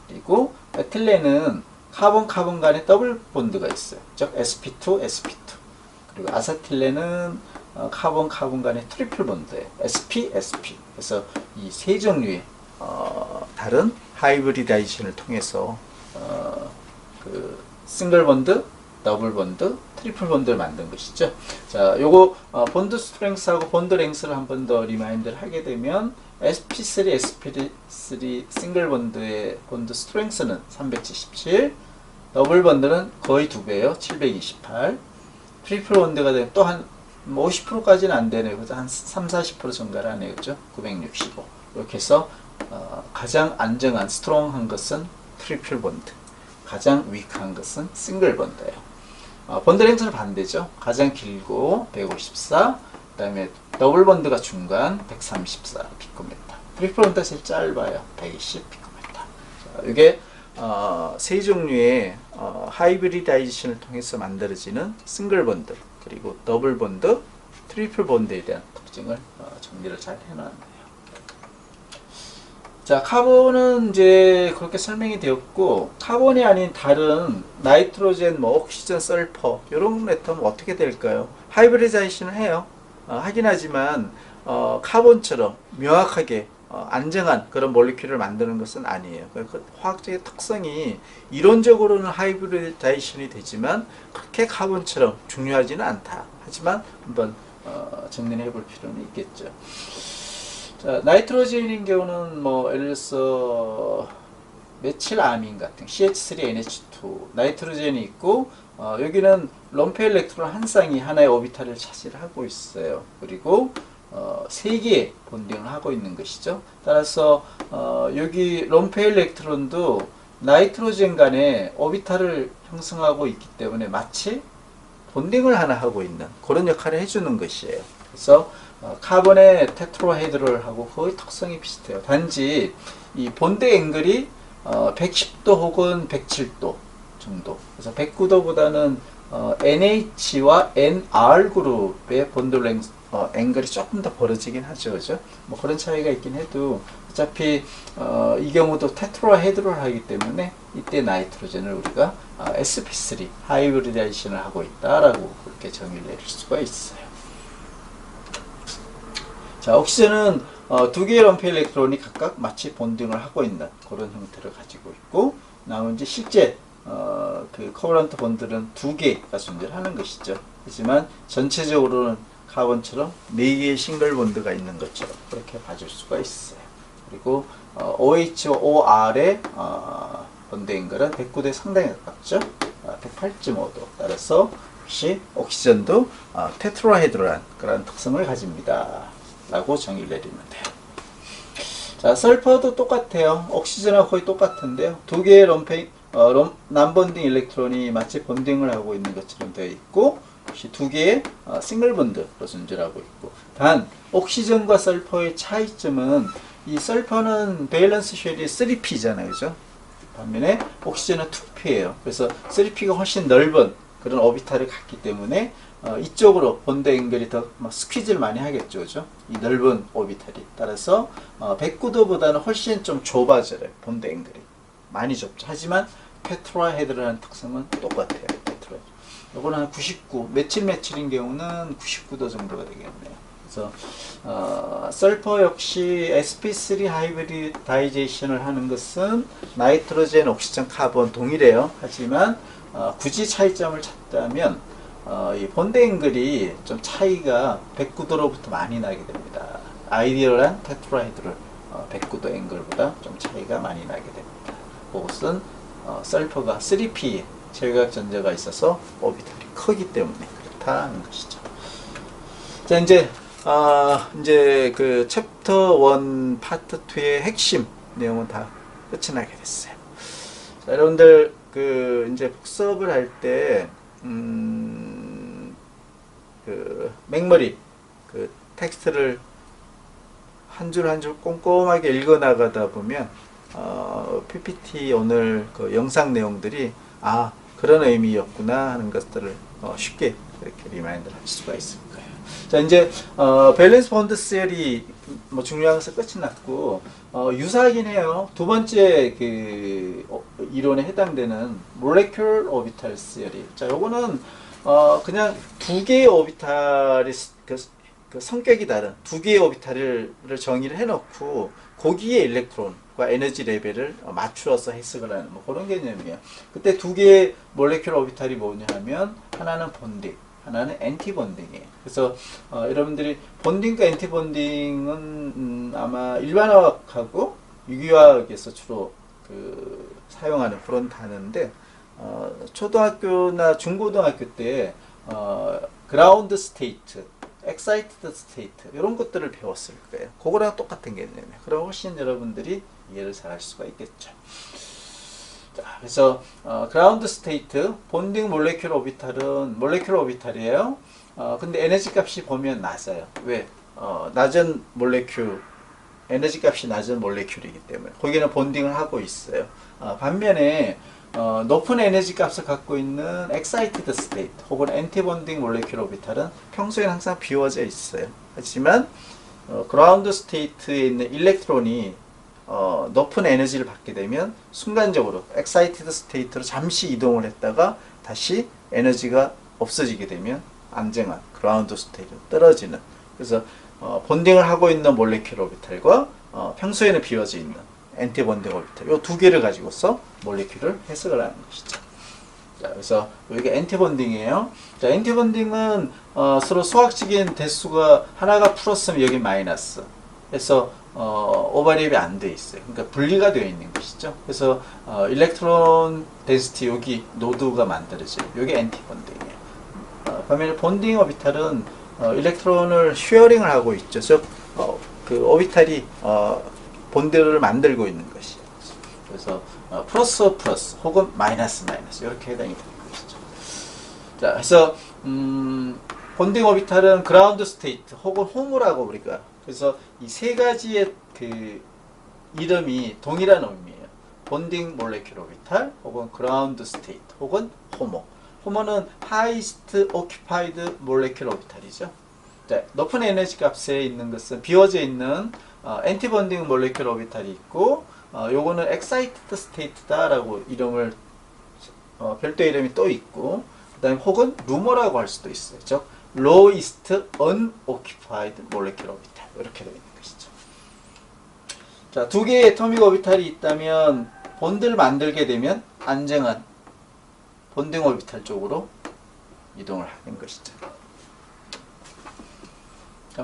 그리고 에틸렌은 카본 간에 더블 본드가 있어요. 즉 sp2, sp2. 그리고 아세틸렌은 카본 간에 트리플 본드예요. sp, sp. 그래서 이 세 종류의 다른 하이브리다이션을 통해서 그 싱글 본드, 더블 본드, 트리플 본드를 만든 것이죠. 자, 요거 본드 스트렝스하고 본드 랭스를 한 번 더 리마인드를 하게 되면 sp3, sp3 싱글 본드의 본드 스트렝스는 377, 더블 본드는 거의 2배예요. 728. 트리플 본드가 되면 또 한 50%까지는 안 되네요. 그래서 한 3-40% 증가하네요. 그죠? 965. 이렇게 해서 가장 안정한 스트롱한 것은 트리플 본드, 가장 위크한 것은 싱글 본드예요. 본드 랭스는 반대죠. 가장 길고 154, 그 다음에 더블 본드가 중간 134 피코메타, 트리플 본드가 제일 짧아요. 120 피코메타. 자, 이게 세 종류의 하이브리다이제이션을 통해서 만들어지는 싱글 본드, 그리고 더블 본드, 트리플 본드에 대한 특징을 정리를 잘 해놨네요. 자, 카본은 이제 그렇게 설명이 되었고, 카본이 아닌 다른 나이트로젠, 뭐 옥시전, 설퍼 이런 애텀은 어떻게 될까요? 하이브리다이션을 해요. 하긴 하지만 카본처럼 명확하게 안정한 그런 몰리큘을 만드는 것은 아니에요. 그 화학적인 특성이 이론적으로는 하이브리다이션이 되지만 그렇게 카본처럼 중요하지는 않다. 하지만 한번 정리해 볼 필요는 있겠죠. 자, 나이트로젠인 경우는 뭐 예를 들어서 메칠아민 같은 CH3NH2 나이트로젠이 있고 여기는 럼페 일렉트론 한 쌍이 하나의 오비탈을 차지하고 있어요. 그리고 3개의 본딩을 하고 있는 것이죠. 따라서 여기 럼페 일렉트론도 나이트로젠 간에 오비탈을 형성하고 있기 때문에 마치 본딩을 하나 하고 있는 그런 역할을 해주는 것이에요. 그래서 카본의 테트라헤드럴하고 거의 특성이 비슷해요. 단지 이 본드 앵글이 110도 혹은 107도 정도. 그래서 109도보다는 NH와 NR 그룹의 본드 앵글이 조금 더 벌어지긴 하죠, 그죠? 뭐 그런 차이가 있긴 해도 어차피 이 경우도 테트라헤드럴 하기 때문에 이때 나이트로젠을 우리가 sp3 하이브리다이션을 하고 있다라고 그렇게 정의를 내릴 수가 있어요. 자, 옥시전은 두 개의 럼페 일렉트론이 각각 마치 본딩을 하고 있는 그런 형태를 가지고 있고, 나머지 실제 그 코버런트 본들은 두 개가 존재하는 것이죠. 하지만 전체적으로는 카본처럼 네 개의 싱글 본드가 있는 것처럼 그렇게 봐줄 수가 있어요. 그리고 OH와 OR의 본드 앵글은 109도에 상당히 가깝죠. 108.5도. 따라서 역시 옥시전도 테트라헤드럴한 그런 특성을 가집니다. 라고 정의를 내리면 돼요. 자, 설퍼도 똑같아요. 옥시전하고 거의 똑같은데요. 두 개의 난본딩 일렉트론이 마치 본딩을 하고 있는 것처럼 되어 있고, 역시 두 개의 싱글 본드로 존재하고 있고, 단 옥시전과 설퍼의 차이점은 이 설퍼는 밸런스 쉘이 3P잖아요, 그죠? 반면에 옥시전은 2P예요. 그래서 3P가 훨씬 넓은 그런 오비탈을 갖기 때문에 이쪽으로 본드 앵글이 더 스퀴즈를 많이 하겠죠, 그죠? 이 넓은 오비탈이. 따라서 109도보다는 훨씬 좀 좁아져요, 본드 앵글이. 많이 좁죠. 하지만 테트라헤드라는 특성은 똑같아요, 테트라. 요거는 한 99, 메칠인 경우는 99도 정도가 되겠네요. 그래서 설퍼 역시 sp3 하이브리다이제이션을 하는 것은 나이트로젠, 옥시전, 카본 동일해요. 하지만 굳이 차이점을 찾다면 이 본드 앵글이 좀 차이가 109도로부터 많이 나게 됩니다. 아이디얼한 테트라헤드럴 109도 앵글보다 좀 차이가 많이 나게 됩니다. 그것은 설퍼가 3P 제외각 전자가 있어서 오비탈이 크기 때문에 그렇다는 것이죠. 자, 이제 그 챕터 1 파트 2의 핵심 내용은 다 끝이 나게 됐어요. 자, 여러분들 그 이제 복습을 할때 그 맥머리 그 텍스트를 한 줄 한 줄 꼼꼼하게 읽어 나가다 보면 PPT 오늘 그 영상 내용들이 그런 의미였구나 하는 것들을 쉽게 이렇게 리마인드를 할 수가 있을 거예요. 자, 이제 밸런스 본드 시얼이 뭐 중요한 것은 끝이 났고 유사하긴 해요. 두 번째 그 이론에 해당되는 몰레큘 오비탈 시얼이. 자, 요거는 그냥 두 개의 오비탈이 그 성격이 다른 두 개의 오비탈을 정의를 해놓고 거기에 일렉트론과 에너지 레벨을 맞추어서 해석을 하는 뭐 그런 개념이에요. 그때 두 개의 몰레큘 오비탈이 뭐냐 하면 하나는 본딩, 하나는 엔티 본딩이에요. 그래서 여러분들이 본딩과 엔티 본딩은 아마 일반화학하고 유기화학에서 주로 그 사용하는 그런 단어인데 초등학교나 중고등학교 때 그라운드 스테이트, 엑사이티드 스테이트 이런 것들을 배웠을 거예요. 그거랑 똑같은 개념이에요. 그럼 훨씬 여러분들이 이해를 잘 할 수가 있겠죠. 자, 그래서 그라운드 스테이트, 본딩 몰레큘 오비탈은 몰레큘 오비탈이에요. 근데 에너지 값이 보면 낮아요. 왜? 낮은 몰레큘, 에너지 값이 낮은 몰레큘이기 때문에 거기는 본딩을 하고 있어요. 반면에 높은 에너지 값을 갖고 있는 excited state 혹은 anti-bonding molecular orbital은 평소에는 항상 비워져 있어요. 하지만 ground state에 있는 일렉트론이 높은 에너지를 받게 되면 순간적으로 excited state로 잠시 이동을 했다가 다시 에너지가 없어지게 되면 안정한 ground state로 떨어지는, 그래서 본딩을 하고 있는 몰레큘 오비탈과 평소에는 비워져 있는 엔티 본딩 오비탈, 이 두 개를 가지고서 몰레큘을 해석을 하는 것이죠. 자, 그래서 이게 엔티 본딩이에요. 자, 엔티 본딩은 서로 수학적인 대수가 하나가 플러스면 여기 마이너스. 그래서 오버랩이 안 돼 있어요. 그러니까 분리가 되어 있는 것이죠. 그래서 일렉트론 덴시티 여기 노드가 만들어져요. 이게 엔티 본딩이에요. 반면에 본딩 오비탈은 일렉트론을 쉐어링을 하고 있죠. 즉 그 오비탈이 본드를 만들고 있는 것이에요. 그래서 플러스 플러스 혹은 마이너스 마이너스 이렇게 해당이 되는 것이죠. 자, 그래서 본딩 오비탈은 그라운드 스테이트 혹은 홈이라고 우리가, 그래서 이 세 가지의 그 이름이 동일한 의미예요. 본딩 몰레큘 오비탈 혹은 그라운드 스테이트 혹은 호모. 호모는 highest occupied molecular orbital이죠. 자, 높은 에너지 값에 있는 것은 비워져 있는 엔티 본딩 몰레큘 오비탈이 있고, 요거는 excited state다라고 이름을 별도 이름이 또 있고, 그다음에 혹은 루머라고 할 수도 있어요. 즉 lowest unoccupied molecular orbital 이렇게 되어 있는 것이죠. 자, 두 개의 애토믹 오비탈이 있다면 본드를 만들게 되면 안정한 본딩 오비탈 쪽으로 이동을 하는 것이죠.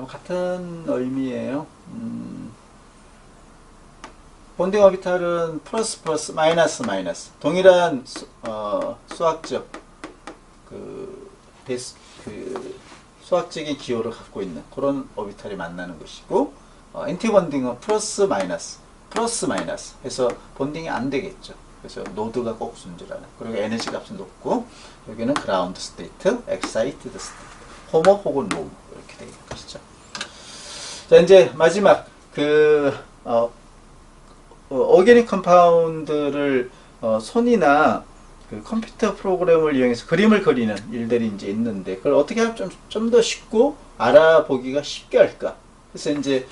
같은 의미예요. 본딩 오비탈은 플러스 플러스 마이너스 마이너스 동일한 수학적 수학적인 기호를 갖고 있는 그런 오비탈이 만나는 것이고, 엔티 본딩은 플러스 마이너스 해서 본딩이 안 되겠죠. 그래서 노드가 꼭 존재하는, 그리고 에너지 값은 높고, 여기는 그라운드 스테이트, 엑사이티드 스테이트, 호모 혹은 로우 이렇게 되는 것이죠. 자, 이제 마지막 오게닉 컴파운드를 손이나 그 컴퓨터 프로그램을 이용해서 그림을 그리는 일들이 이제 있는데, 그걸 어떻게 하면 좀 더 쉽고 알아보기가 쉽게 할까? 그래서 이제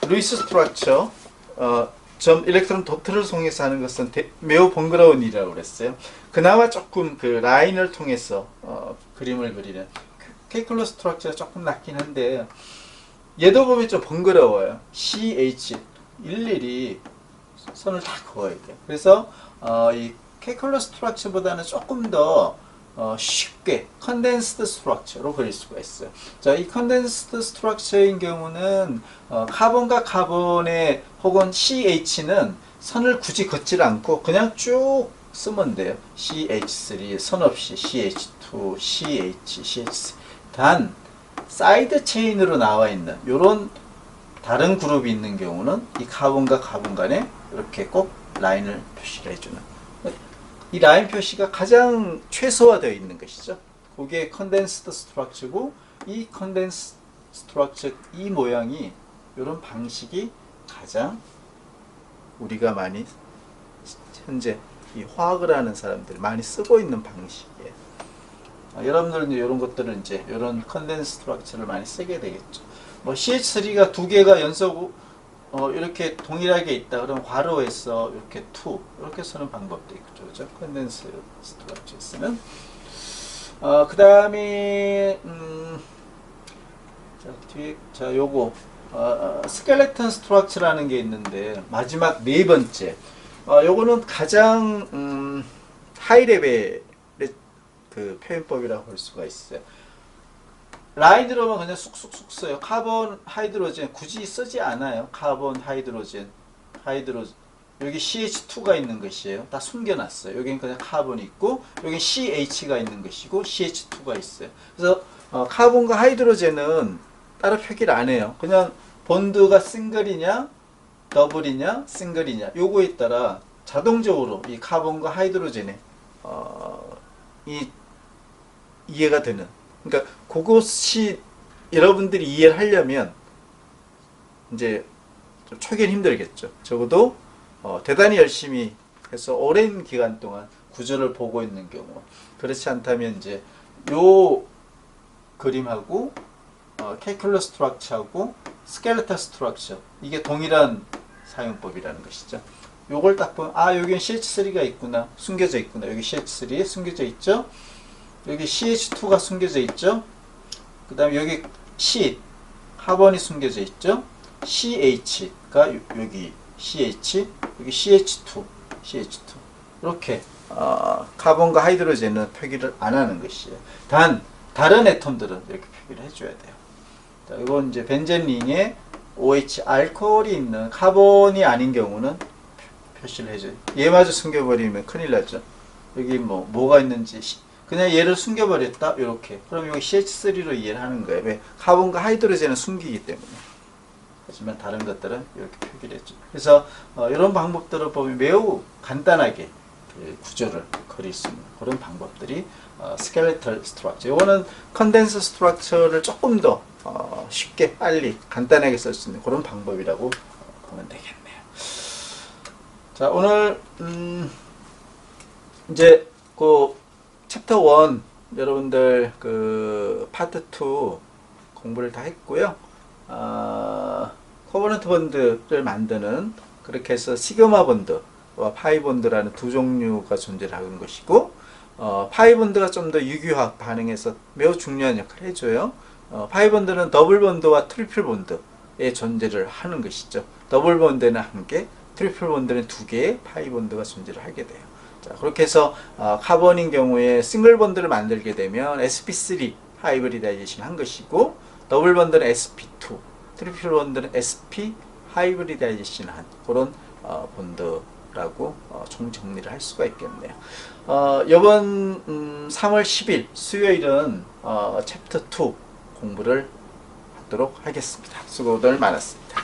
루이스 스트럭처 점 일렉트론 도트를 통해서 하는 것은 매우 번거로운 일이라고 그랬어요. 그나마 조금 라인을 통해서 그림을 그리는 케이클러 스트럭처가 조금 낫긴 한데, 얘도 보면 좀 번거로워요. CH 일일이 선을 다 그어야 돼요. 그래서 이 케이클러 스트럭처보다는 조금 더 쉽게 컨덴스드 스트럭처로 그릴 수가 있어요. 자, 이 컨덴스드 스트럭처인 경우는 카본과 카본의 혹은 CH는 선을 굳이 긋질 않고 그냥 쭉 쓰면 돼요. CH3 선 없이 CH2, CH, CH3. 단 사이드 체인으로 나와 있는 요런 다른 그룹이 있는 경우는 이 카본과 카본 간에 이렇게 꼭 라인을 표시를 해주는, 이 라인 표시가 가장 최소화되어 있는 것이죠. 그게 컨덴스드 스트럭처고, 이 컨덴스 스트럭처 이 모양이 이런 방식이 가장 우리가 많이 현재 이 화학을 하는 사람들이 많이 쓰고 있는 방식이에요. 여러분들은 이런 것들은 이제 이런 컨덴스 스트럭처를 많이 쓰게 되겠죠. 뭐 CH3가 두 개가 연속 이렇게 동일하게 있다 그러면 괄호에서 이렇게 2 이렇게 쓰는 방법도 있죠. 그렇죠? 컨덴스 스트럭처에서는 그 다음에 자 요거 스켈레톤 스트럭처라는 게 있는데, 마지막 네 번째 요거는 가장 하이 레벨의 그 표현법이라고 볼 수가 있어요. 라인으로만 그냥 쑥쑥쑥 써요. 카본 하이드로젠 굳이 쓰지 않아요. 카본 하이드로젠 여기 CH2가 있는 것이에요. 다 숨겨놨어요. 여기는 그냥 카본이 있고, 여기 CH가 있는 것이고 CH2가 있어요. 그래서 카본과 하이드로젠은 따로 표기를 안 해요. 그냥 본드가 싱글이냐 더블이냐 싱글이냐 요거에 따라 자동적으로 이 카본과 하이드로젠에 이해가 되는, 그러니까 그것이 여러분들이 이해를 하려면 이제 좀 초기엔 힘들겠죠. 적어도 대단히 열심히 해서 오랜 기간 동안 구조를 보고 있는 경우, 그렇지 않다면 이제 요 그림하고 케이큘러 스트럭처하고 스켈레탈 스트럭처 이게 동일한 사용법이라는 것이죠. 요걸 딱 보면 아 여기는 CH3가 있구나, 숨겨져 있구나. 여기 CH3 숨겨져 있죠. 여기 CH2가 숨겨져 있죠. 그 다음에 여기 C 카본이 숨겨져 있죠. CH가 여기 CH, 여기 CH2 이렇게 카본과 하이드로젠은 표기를 안 하는 것이에요. 단 다른 애톰들은 이렇게 표기를 해줘야 돼요. 자, 이건 이제 벤젠링에 OH 알코올이 있는 카본이 아닌 경우는 표시를 해줘요. 얘마저 숨겨버리면 큰일 나죠. 여기 뭐가 있는지 그냥 얘를 숨겨버렸다 이렇게. 그럼 여기 CH3로 이해를 하는 거예요. 왜? 카본과 하이드로젠은 숨기기 때문에. 하지만 다른 것들은 이렇게 표기를 했죠. 그래서 이런 방법들을 보면 매우 간단하게 구조를 그릴 수 있는 그런 방법들이 스켈레털 스트럭처. 이거는 컨덴서 스트럭처를 조금 더 쉽게 빨리 간단하게 쓸 수 있는 그런 방법이라고 보면 되겠네요. 자, 오늘 이제 그 챕터 1 여러분들 그 파트 2 공부를 다 했고요. 코버넌트 본드를 만드는, 그렇게 해서 시그마 본드와 파이 본드라는 두 종류가 존재하는 것이고, 파이 본드가 좀 더 유기화학 반응에서 매우 중요한 역할을 해줘요. 파이 본드는 더블 본드와 트리플 본드의 존재를 하는 것이죠. 더블 본드는 한 개, 트리플 본드는 두 개의 파이 본드가 존재를 하게 돼요. 자, 그렇게 해서 카본인 경우에 싱글 본드를 만들게 되면 sp3 하이브리다이제이션 한 것이고, 더블 본드는 sp2, 트리플 본드는 sp 하이브리다이제이션 한 그런 본드라고 총 정리를 할 수가 있겠네요. 이번 3월 10일 수요일은 챕터 2 공부를 하도록 하겠습니다. 수고들 많았습니다.